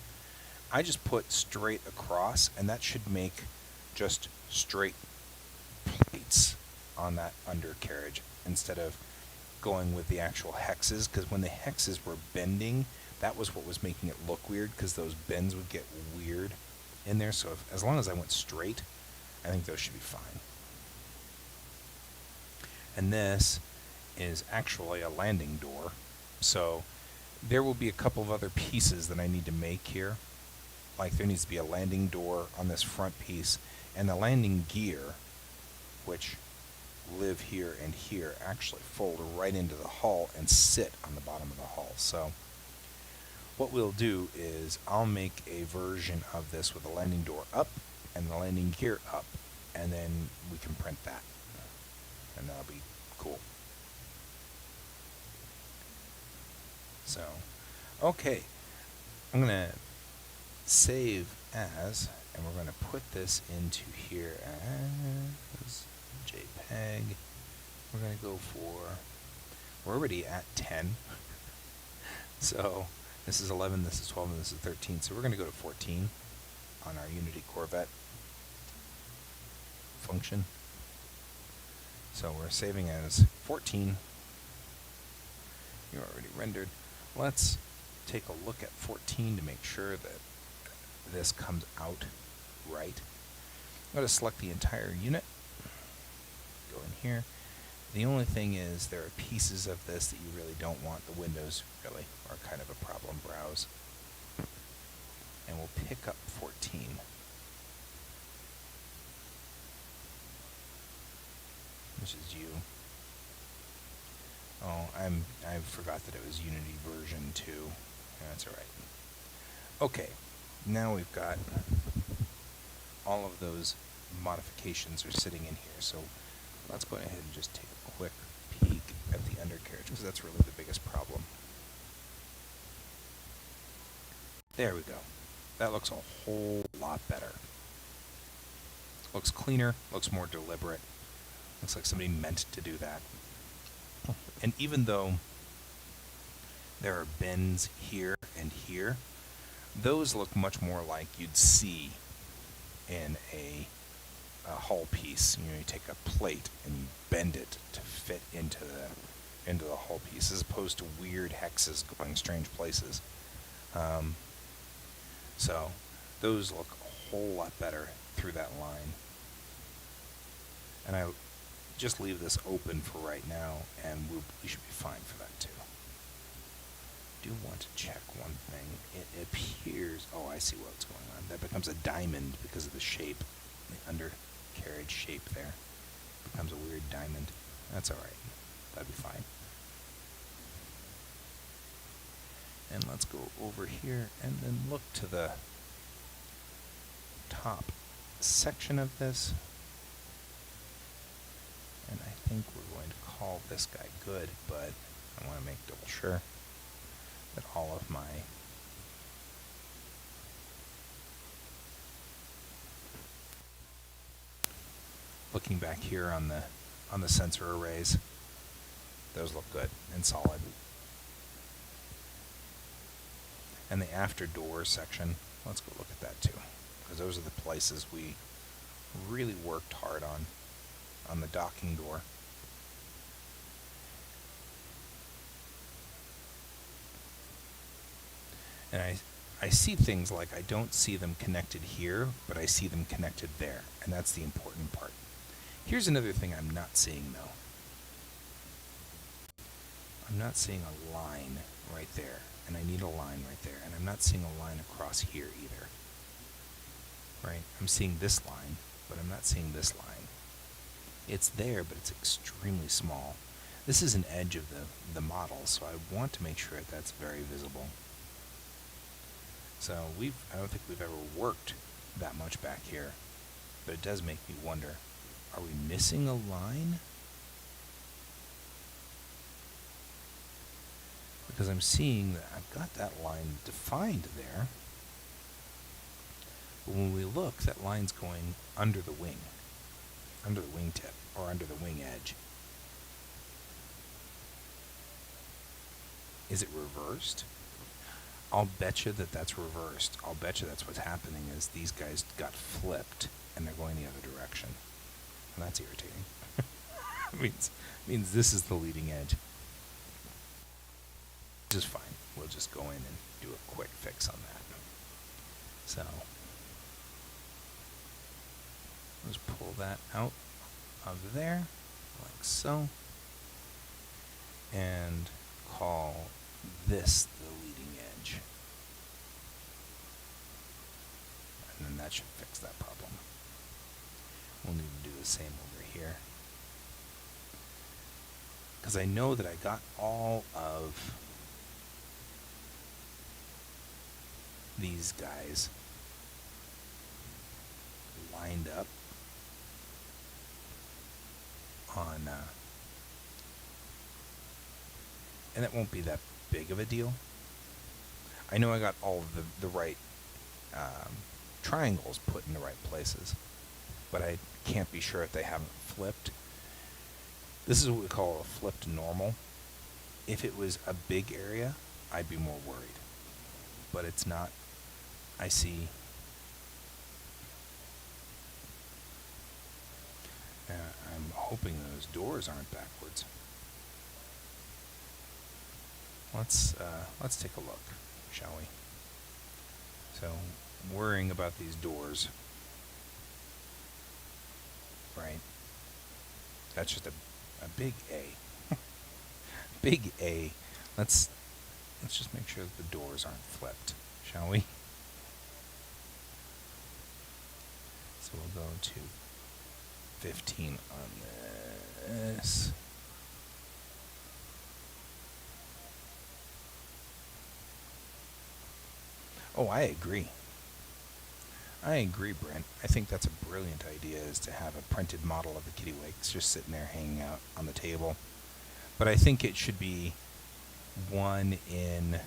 I just put straight across, and that should make just straight plates on that undercarriage instead of going with the actual hexes, because when the hexes were bending, that was what was making it look weird, because those bends would get weird in there. So as long as I went straight, I think those should be fine. And this is actually a landing door, so there will be a couple of other pieces that I need to make here. Like there needs to be a landing door on this front piece, and the landing gear, which live here and here, actually fold right into the hull and sit on the bottom of the hull. So what we'll do is I'll make a version of this with the landing door up and the landing gear up, and then we can print that, and that'll be cool. So, okay, I'm going to save as, and we're going to put this into here as JPEG. We're going to go for, we're already at 10. So this is 11, this is 12, and this is 13. So we're going to go to 14 on our Unity Corvette function. So we're saving as 14. You're already rendered. Let's take a look at 14 to make sure that this comes out right. I'm going to select the entire unit. Go in here. The only thing is there are pieces of this that you really don't want. The windows really are kind of a problem. Browse. And we'll pick up 14. Which is you. Oh, I forgot that it was Unity version 2. That's alright. Okay, now we've got all of those modifications are sitting in here. So let's go ahead and just take a quick peek at the undercarriage, because that's really the biggest problem. There we go. That looks a whole lot better. Looks cleaner, looks more deliberate. Looks like somebody meant to do that. And even though there are bends here and here, those look much more like you'd see in a hull piece. You take a plate and you bend it to fit into the hull piece, as opposed to weird hexes going strange places. So those look a whole lot better through that line. And I just leave this open for right now, and we should be fine for that too. Do want to check one thing. It appears, oh, I see what's going on. That becomes a diamond because of the shape, the undercarriage shape there. Becomes a weird diamond. That's all right. That'd be fine. And let's go over here and then look to the top section of this. And I think we're going to call this guy good, but I want to make double sure that all of my Looking back here on the sensor arrays, those look good and solid. And the after door section, let's go look at that too, because those are the places we really worked hard on the docking door. And I see things like I don't see them connected here, but I see them connected there, and that's the important part. Here's another thing I'm not seeing though. I'm not seeing a line right there, and I need a line right there, and I'm not seeing a line across here either. Right? I'm seeing this line, but I'm not seeing this line. It's there, but it's extremely small. This is an edge of the model, so I want to make sure that's very visible. So I don't think we've ever worked that much back here, but it does make me wonder, are we missing a line? Because I'm seeing that I've got that line defined there, but when we look, that line's going under the wingtip, or under the wing edge. Is it reversed? I'll bet you that that's reversed. I'll bet you that's what's happening is these guys got flipped and they're going the other direction. And that's irritating. means this is the leading edge. Which is fine. We'll just go in and do a quick fix on that. So let's pull that out of there, like so, and call this the leading edge. And then that should fix that problem. We'll need to do the same over here. Because I know that I got all of these guys lined up on, and it won't be that big of a deal. I know I got all of the right triangles put in the right places, but I can't be sure if they haven't flipped. This is what we call a flipped normal. If it was a big area, I'd be more worried, but it's not. I see. I'm hoping those doors aren't backwards. Let's take a look, shall we? So, worrying about these doors, right? That's just a big A. Big A. Let's just make sure that the doors aren't flipped, shall we? So we'll go to 15 on this. Oh, I agree. I agree, Brent. I think that's a brilliant idea, is to have a printed model of the kittiwakes just sitting there hanging out on the table. But I think it should be one in,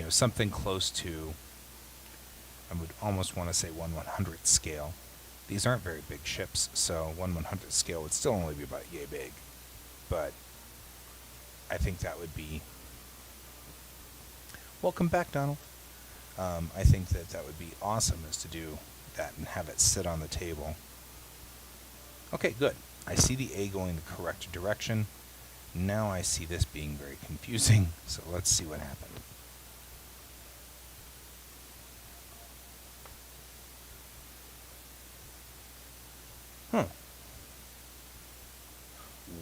something close to, I would almost want to say 1/100th scale. These aren't very big ships, so 1/100th scale would still only be about yay big. But I think that would be... Welcome back, Donald. I think that would be awesome, is to do that and have it sit on the table. Okay, good. I see the A going the correct direction. Now I see this being very confusing, so let's see what happened.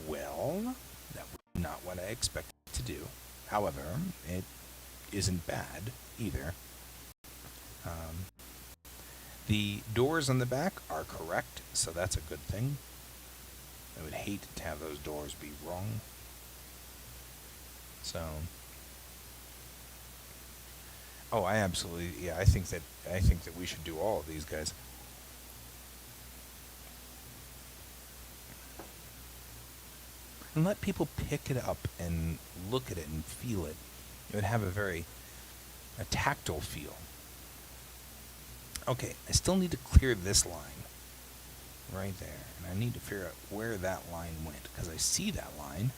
Well, that was not what I expected to do. However, it isn't bad either. The doors on the back are correct, so that's a good thing. I would hate to have those doors be wrong. So, I absolutely, I think that we should do all of these guys. And let people pick it up and look at it and feel it. It would have a tactile feel. Okay, I still need to clear this line. right there. And I need to figure out where that line went, because I see that line.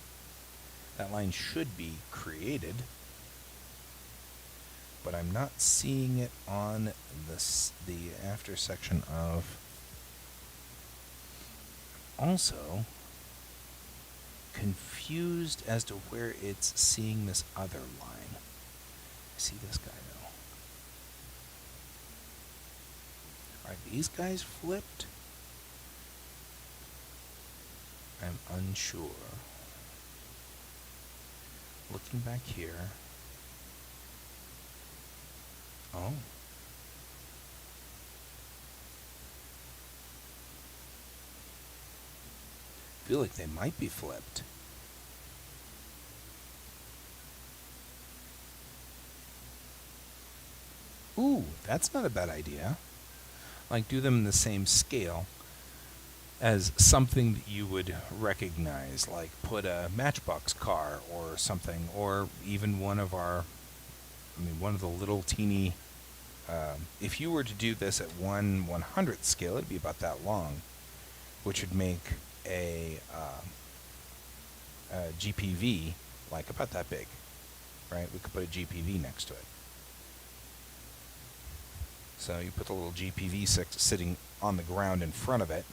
That line should be created, but I'm not seeing it on the after section of. Also, confused as to where it's seeing this other line. I see this guy though. Are these guys flipped? I'm unsure. Looking back here. Oh. I feel like they might be flipped. Ooh, that's not a bad idea. Like, do them in the same scale as something that you would recognize, like put a Matchbox car or something, or even one of the little teeny. If you were to do this at 1/100th scale, it'd be about that long, which would make a GPV like about that big, right? We could put a GPV next to it. So you put the little GPV sitting on the ground in front of it,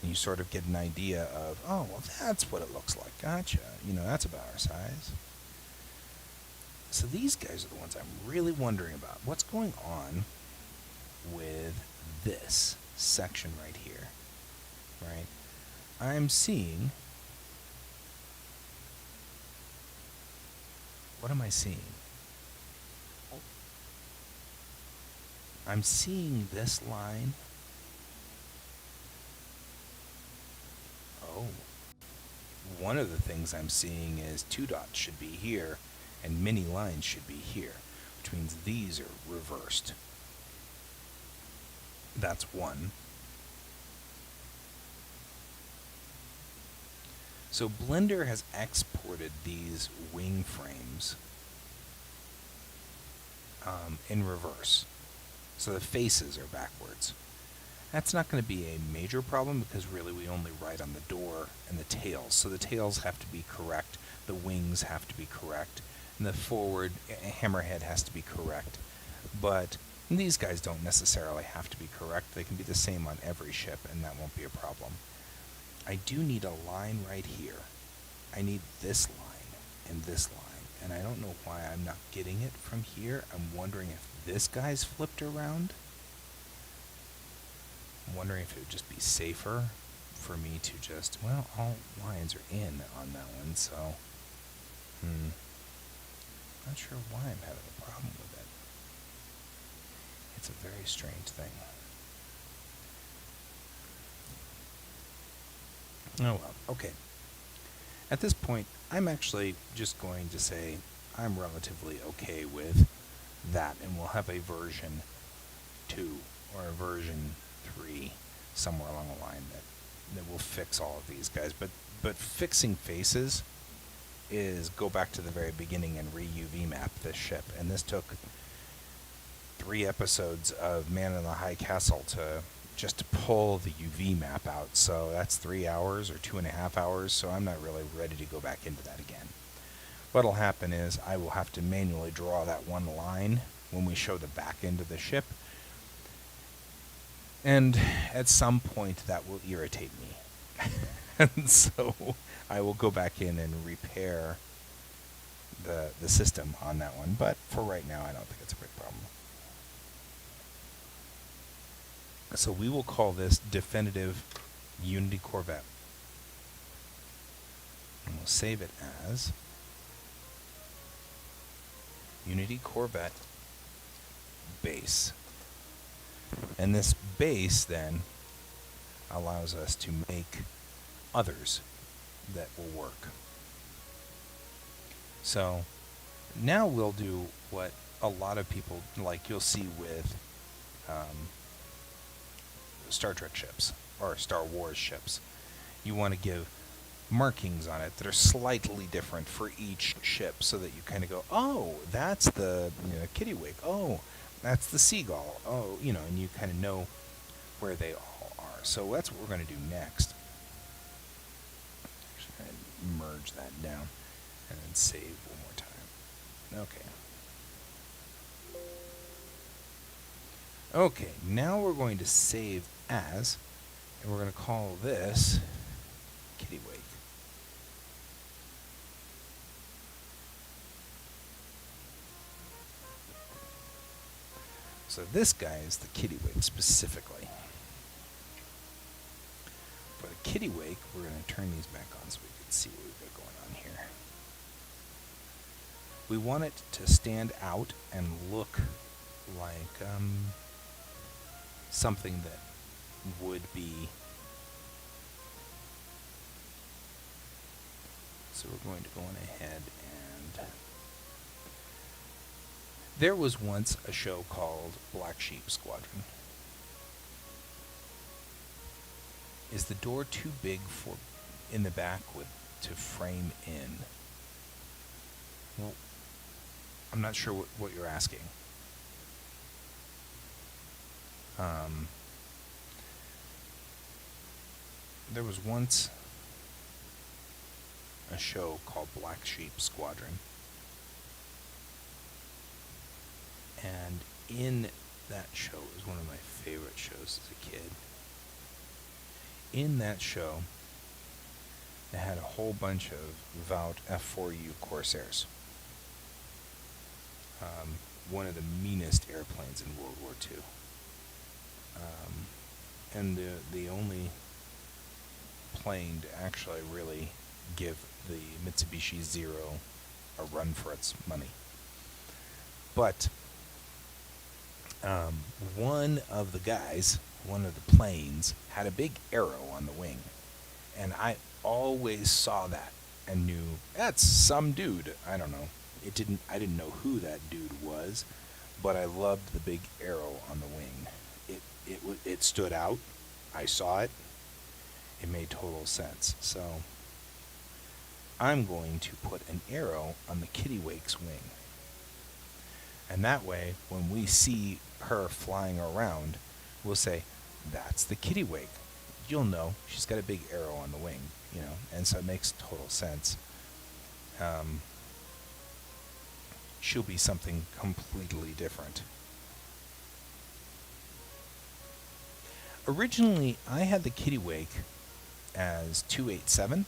and you sort of get an idea of, oh, well, that's what it looks like. Gotcha. That's about our size. So these guys are the ones I'm really wondering about. What's going on with this section right here, right? I'm seeing... What am I seeing? I'm seeing this line. Oh. One of the things I'm seeing is 2 dots should be here and mini lines should be here, which means these are reversed. That's one. So Blender has exported these wing frames in reverse. So the faces are backwards. That's not going to be a major problem because really we only write on the door and the tails. So the tails have to be correct, the wings have to be correct, and the forward hammerhead has to be correct. But these guys don't necessarily have to be correct. They can be the same on every ship, and that won't be a problem. I do need a line right here. I need this line and this line. And I don't know why I'm not getting it from here. I'm wondering if this guy's flipped around. I'm wondering if it would just be safer for me to just, well, all lines are in on that one, so, not sure why I'm having a problem with it. It's a very strange thing. Oh well, okay. At this point, I'm actually just going to say I'm relatively okay with that, and we'll have a version 2 or a version 3 somewhere along the line that will fix all of these guys. But fixing faces is go back to the very beginning and re-UV map this ship, and this took 3 episodes of Man in the High Castle to pull the UV map out. So that's 3 hours or 2.5 hours, so I'm not really ready to go back into that again. What'll happen is I will have to manually draw that one line when we show the back end of the ship, and at some point that will irritate me. And so I will go back in and repair the system on that one, but for right now I don't think it's a big problem. So we will call this Definitive Unity Corvette. And we'll save it as Unity Corvette Base. And this base then allows us to make others that will work. So now we'll do what a lot of people, like you'll see with Star Trek ships or Star Wars ships. You want to give markings on it that are slightly different for each ship so that you kind of go, oh, that's the kittiwake. Oh, that's the seagull. Oh, and you kind of know where they all are. So that's what we're going to do next. Just going to merge that down and then save one more time. Okay. Okay, now we're going to save as, and we're going to call this Kittywake. So this guy is the Kittywake specifically. For the Kittywake, we're going to turn these back on so we can see what we've got going on here. We want it to stand out and look like something that would be. So we're going to go on ahead and. There was once a show called Black Sheep Squadron. Is the door too big for in the back to frame in? Well, I'm not sure what you're asking. There was once a show called Black Sheep Squadron. And in that show, it was one of my favorite shows as a kid. In that show, they had a whole bunch of Vout F4U Corsairs. One of the meanest airplanes in World War II. And the only plane to actually really give the Mitsubishi Zero a run for its money. But one of the guys, one of the planes, had a big arrow on the wing. And I always saw that and knew, that's some dude. I don't know. I didn't know who that dude was, but I loved the big arrow on the wing. It stood out. I saw it. It made total sense. So I'm going to put an arrow on the Kittywake's wing. And that way, when we see her flying around, we'll say, that's the Kittywake. You'll know she's got a big arrow on the wing, and so it makes total sense. She'll be something completely different. Originally, I had the Kittywake as 287,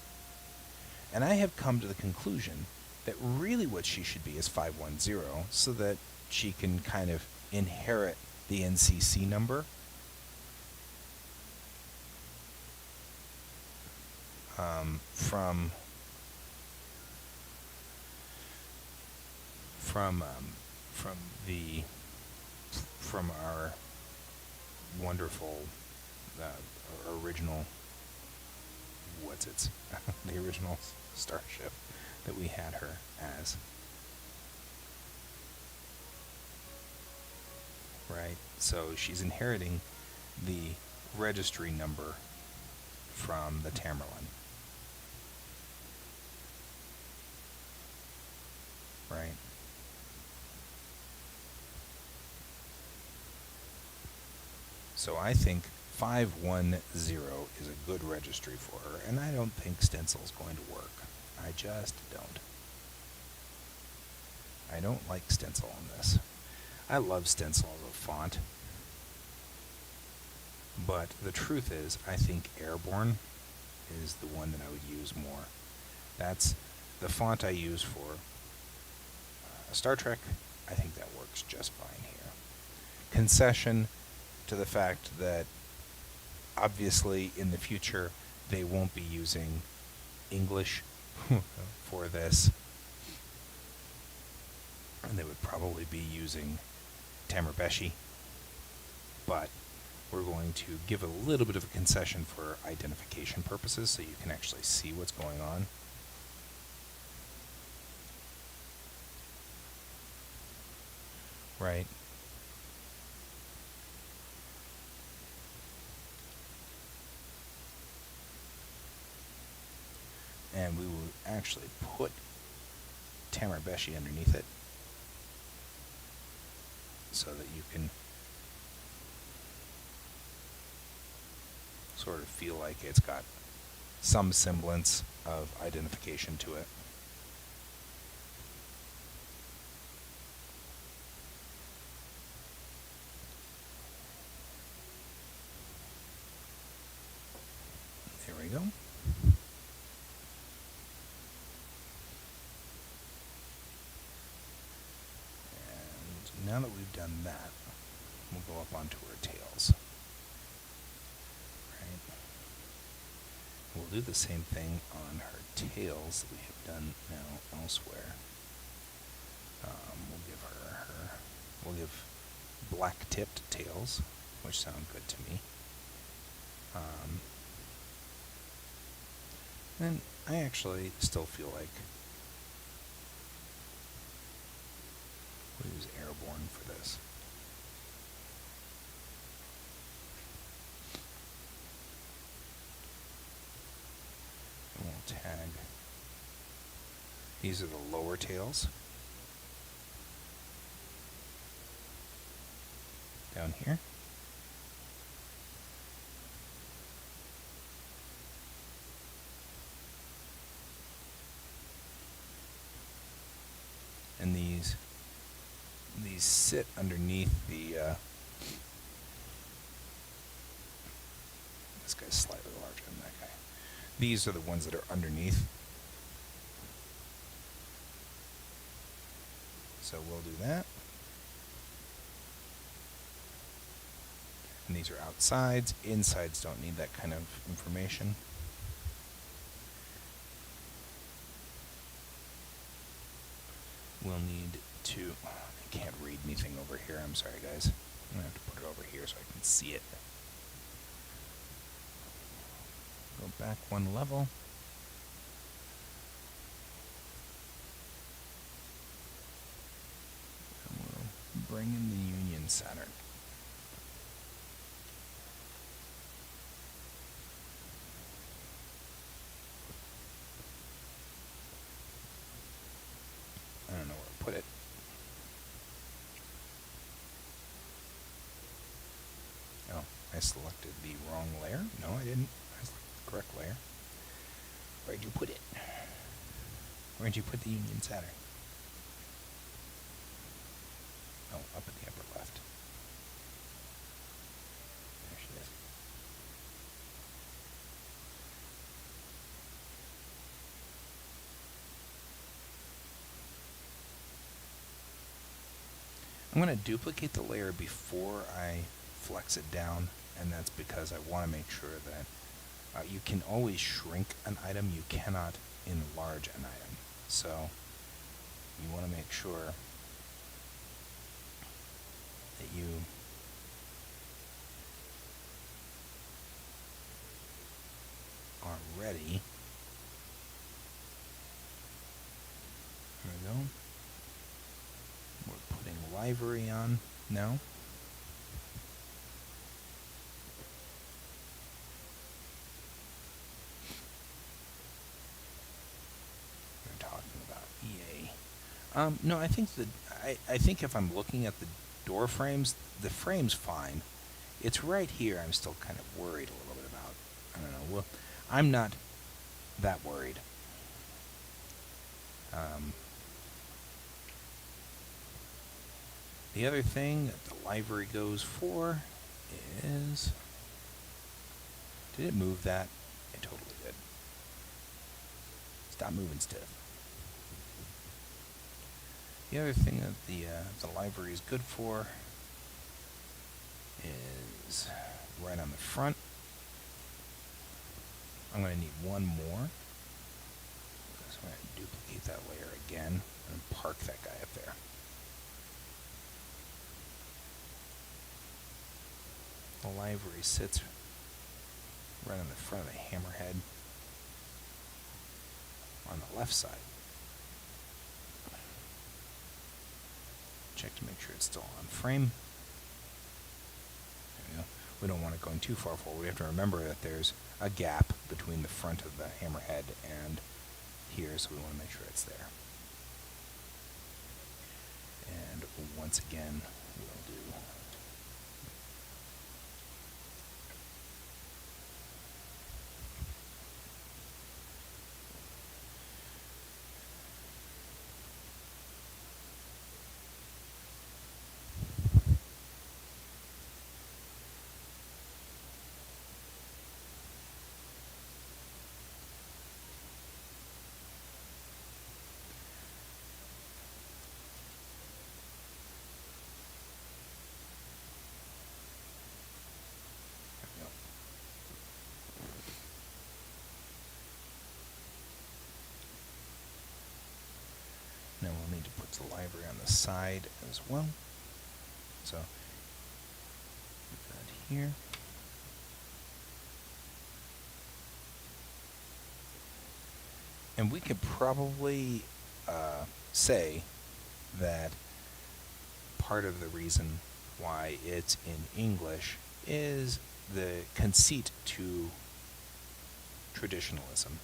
and I have come to the conclusion that really what she should be is 510, so that she can kind of inherit the NCC number. From our wonderful original, the original starship that we had her as. Right? So she's inheriting the registry number from the Tamerlan. Right? So I think 510 is a good registry for her, and I don't think stencil's going to work. I just don't. I don't like stencil on this. I love stencil as a font, but the truth is, I think Airborne is the one that I would use more. That's the font I use for Star Trek. I think that works just fine here. Concession to the fact that obviously in the future they won't be using English for this, and they would probably be using Tamerbeshi, but we're going to give a little bit of a concession for identification purposes so you can actually see what's going on. Right? And we will actually put Tamerbeshi underneath it so that you can sort of feel like it's got some semblance of identification to it. There we go. And now that we've done that, we'll go up onto our tails. Right. We'll do the same thing on her tails that we have done now elsewhere. We'll give black-tipped tails, which sound good to me. And I actually still feel like we'll use airborne for this. And we'll tag. These are the lower tails. Down here. And these sit underneath the this guy's slightly larger than that guy. These are the ones that are underneath. So we'll do that. And these are outsides. Insides don't need that kind of information. We'll need to... I can't read anything over here. I'm sorry, guys. I'm going to have to put it over here so I can see it. Go back one level. And we'll bring in the Union Saturn. I don't know where to put it. Oh, I selected the wrong layer. No, I didn't. I selected the correct layer. Where'd you put it? Where'd you put the Union Saturn? Oh, up at the upper left. There she is. I'm going to duplicate the layer before I flex it down, and that's because I want to make sure that you can always shrink an item, you cannot enlarge an item. So you want to make sure that you are ready. There we go. We're putting livery on now. We're talking about EA. No, I think I think if I'm looking at the door frames, the frame's fine. It's right here I'm still kind of worried a little bit about. I don't know. Well, I'm not that worried. The other thing that the livery goes for is... Did it move that? It totally did. Stop moving stiff. The other thing that the livery is good for is right on the front. I'm going to need one more. So I'm going to duplicate that layer again and park that guy up there. The livery sits right on the front of the hammerhead on the left side. Check to make sure it's still on frame. There we go. We don't want it going too far forward. We have to remember that there's a gap between the front of the hammerhead and here, so we want to make sure it's there. And once again, we'll do There's a library on the side as well. So, put that here. And we could probably say that part of the reason why it's in English is the conceit to traditionalism.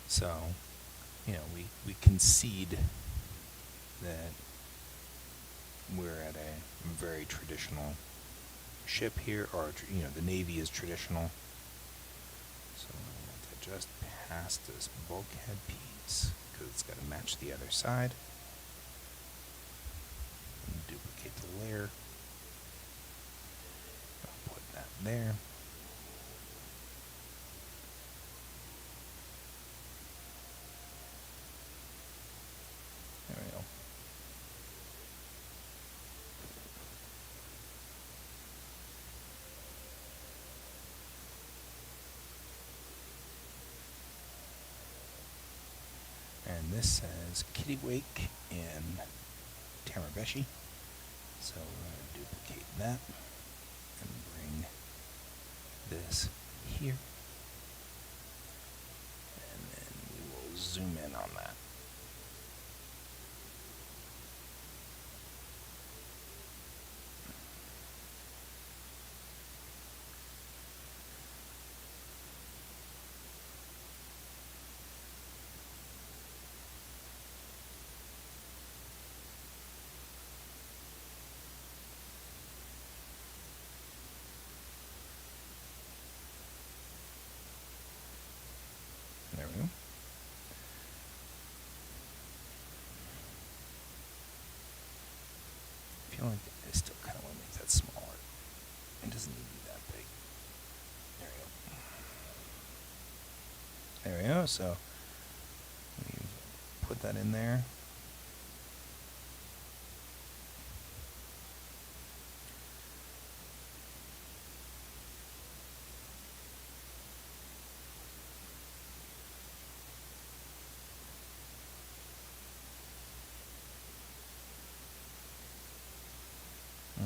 So, we concede that we're at a very traditional ship here, or, the Navy is traditional. So I want to just pass this bulkhead piece, because it's got to match the other side. And duplicate the layer. I'll put that there. There we go. And this says Kittiwake in Tamabeshi. So we're going to duplicate that and bring this here. And then we will zoom in on that. There we go. I feel like I still kind of want to make that smaller. It doesn't need to be that big. There we go. There we go. So we put that in there.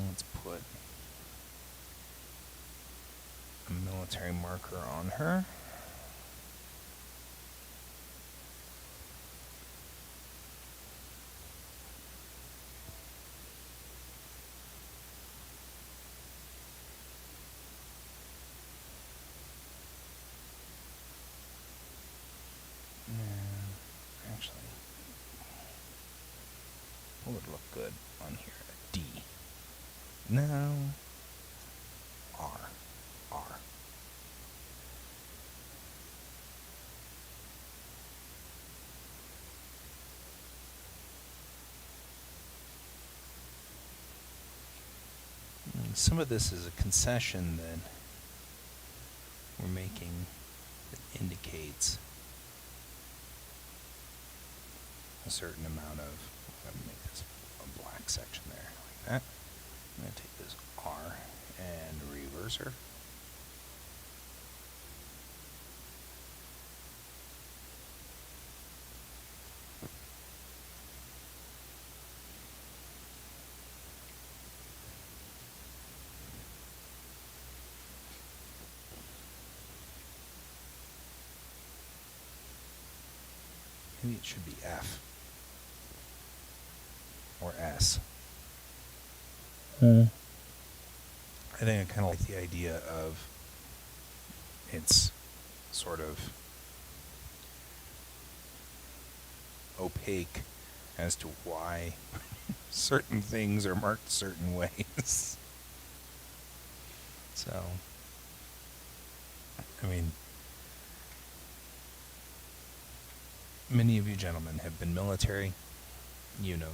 Let's put a military marker on her. Actually, what would look good on here? A D. No. R. R. And some of this is a concession that we're making that indicates a certain amount of, I'm going to make this a black section there, like that. I'm going to take this R and reverse her. Maybe it should be F or S. I think I kind of like the idea of it's sort of opaque as to why certain things are marked certain ways. So, I mean, many of you gentlemen have been military.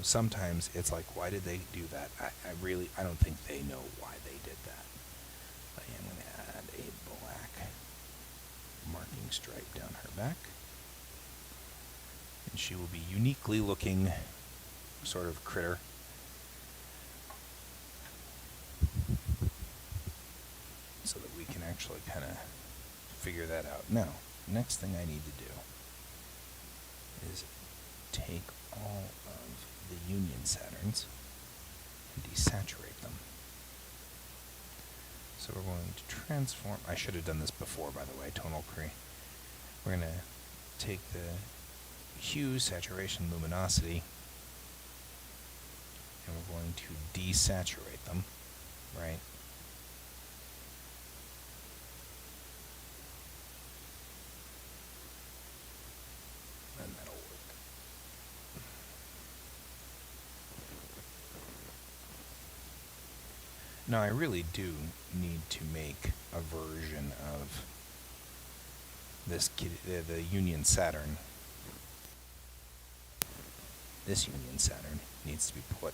Sometimes it's like, why did they do that? I don't think they know why they did that. I am going to add a black marking stripe down her back. And she will be uniquely looking sort of critter. So that we can actually kind of figure that out. Now, next thing I need to do is take all of the Union Saturns and desaturate them. So we're going to transform. I should have done this before, by the way, tonal cream. We're going to take the hue, saturation, luminosity, and we're going to desaturate them, right? And that'll work. Now I really do need to make a version of this the Union Saturn. This Union Saturn needs to be put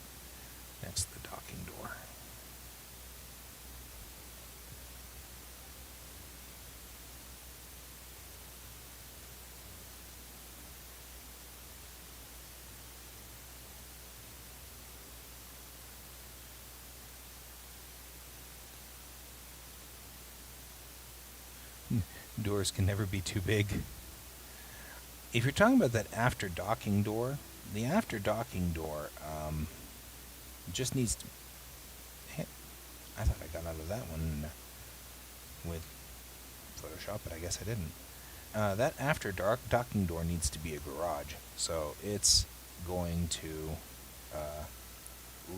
next to the docking door. Doors can never be too big. If you're talking about that after docking door, the after docking door just needs to... Hey, I thought I got out of that one with Photoshop, but I guess I didn't. That after docking door needs to be a garage, so it's going to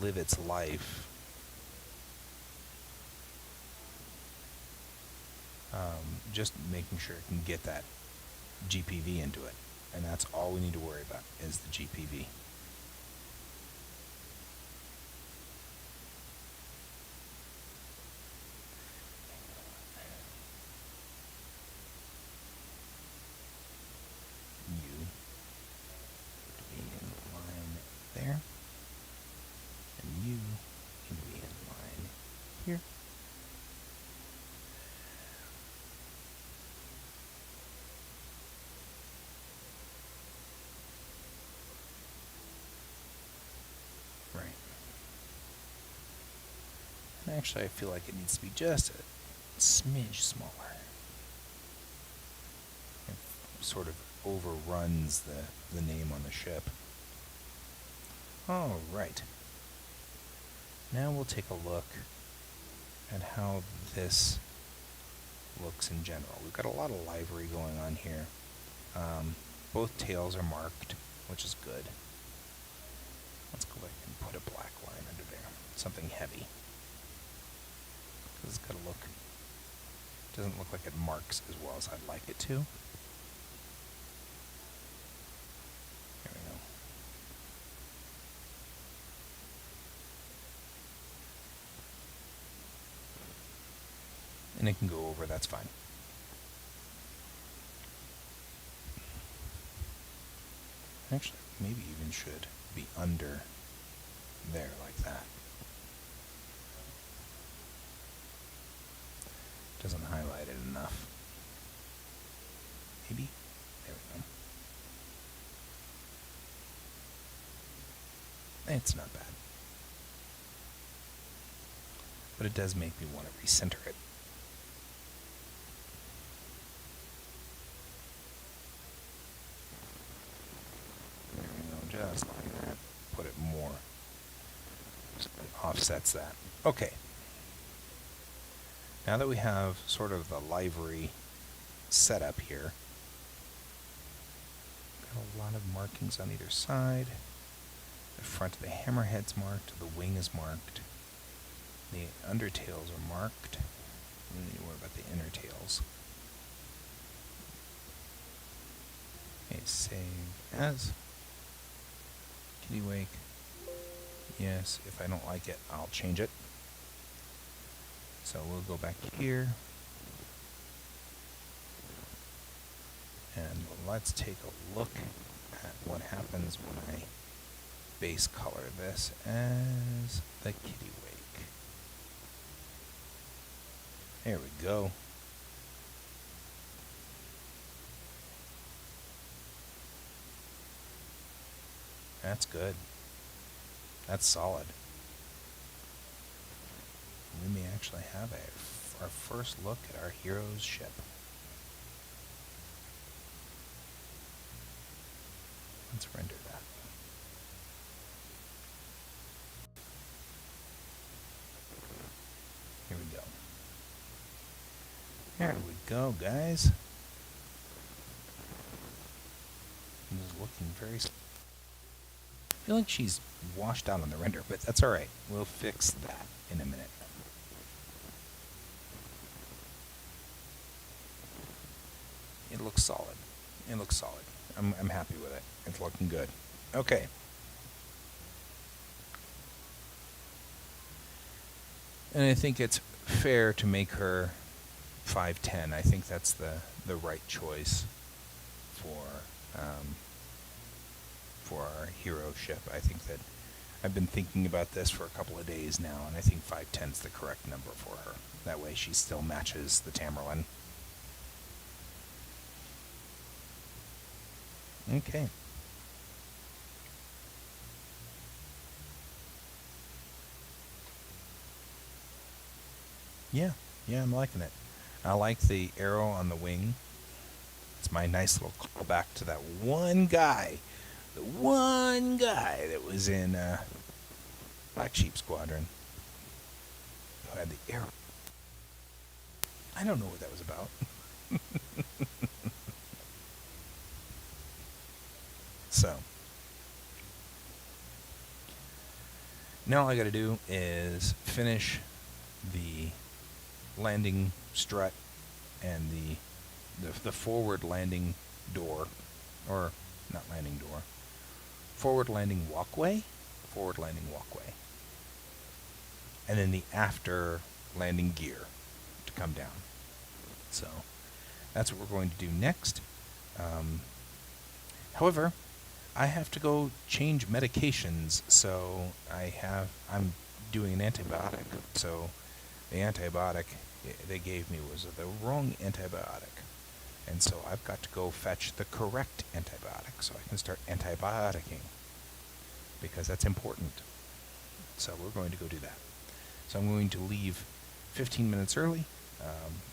live its life just making sure it can get that GPV into it, and that's all we need to worry about is the GPV. You to be in line there, and you can be in line here. Right. And actually, I feel like it needs to be just a smidge smaller. It sort of overruns the name on the ship. All right. Now we'll take a look at how this looks in general. We've got a lot of livery going on here. Both tails are marked, which is good. Let's go back and put a black line under there, something heavy. Because it's got to look, doesn't look like it marks as well as I'd like it to. There we go. And it can go over, that's fine. Actually, maybe even should be under there like that. Doesn't highlight it enough. Maybe? There we go. It's not bad. But it does make me want to recenter it. There we go, just like that. Put it more. Just offsets that. Okay. Now that we have sort of the livery setup here, got a lot of markings on either side. The front of the hammerhead's marked, the wing is marked, the undertails are marked. We need to worry about the inner tails. Okay, save as. Kitty wake. Yes, if I don't like it, I'll change it. So we'll go back here. And let's take a look at what happens when I base color this as the kitty wake. There we go. That's good. That's solid. We may actually have our first look at our hero's ship. Let's render that. Here we go. There we go, guys. It is looking very... I feel like she's washed out on the render, but that's alright. We'll fix that in a minute. It looks solid. It looks solid. I'm happy with it. It's looking good. Okay. And I think it's fair to make her 5'10". I think that's the right choice for our hero ship. I think that I've been thinking about this for a couple of days now, and I think 5'10" is the correct number for her. That way she still matches the Tamerlan. Okay. Yeah, I'm liking it. I like the arrow on the wing. It's my nice little callback to that one guy. The one guy that was in Black Sheep Squadron who had the arrow. I don't know what that was about. So, now all I gotta do is finish the landing strut and the forward landing door, or not landing door, forward landing walkway, and then the after landing gear to come down. So that's what we're going to do next. However, I have to go change medications, so I'm doing an antibiotic. So the antibiotic they gave me was the wrong antibiotic. And so I've got to go fetch the correct antibiotic so I can start antibioticing, because that's important. So we're going to go do that. So I'm going to leave 15 minutes early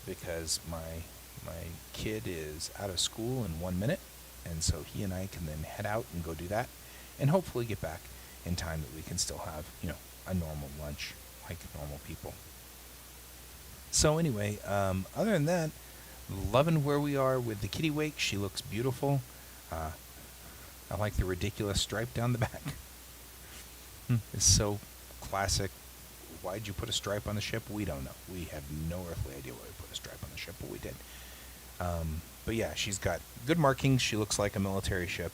because my kid is out of school in 1 minute. And so he and I can then head out and go do that, and hopefully get back in time that we can still have, a normal lunch like normal people. So anyway, other than that, loving where we are with the kitty wake. She looks beautiful. I like the ridiculous stripe down the back. It's so classic. Why'd you put a stripe on the ship? We don't know. We have no earthly idea why we put a stripe on the ship, but we did. But yeah, she's got good markings. She looks like a military ship.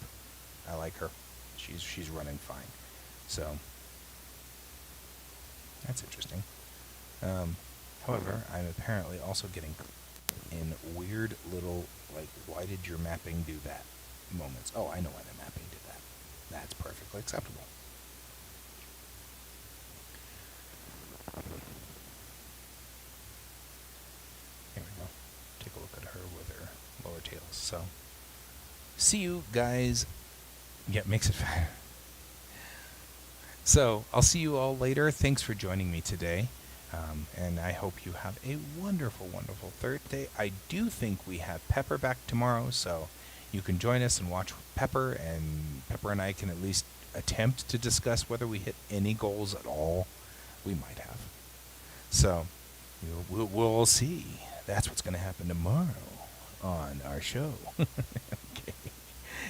I like her. She's running fine. So that's interesting. However, I'm apparently also getting in weird little, like, why did your mapping do that moments. Oh, I know why the mapping did that. That's perfectly acceptable. Here we go. Take a look at her with her lower tails. So, see you guys. Yeah, makes it fast. So, I'll see you all later. Thanks for joining me today. And I hope you have a wonderful, wonderful Thursday. I do think we have Pepper back tomorrow, so you can join us and watch Pepper, and Pepper and I can at least attempt to discuss whether we hit any goals at all. We might have. So, we'll see. That's what's going to happen tomorrow on our show. Okay.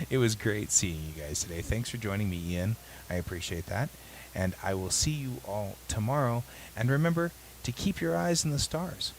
It was great seeing you guys today. Thanks for joining me, Ian. I appreciate that. And I will see you all tomorrow. And remember to keep your eyes on the stars.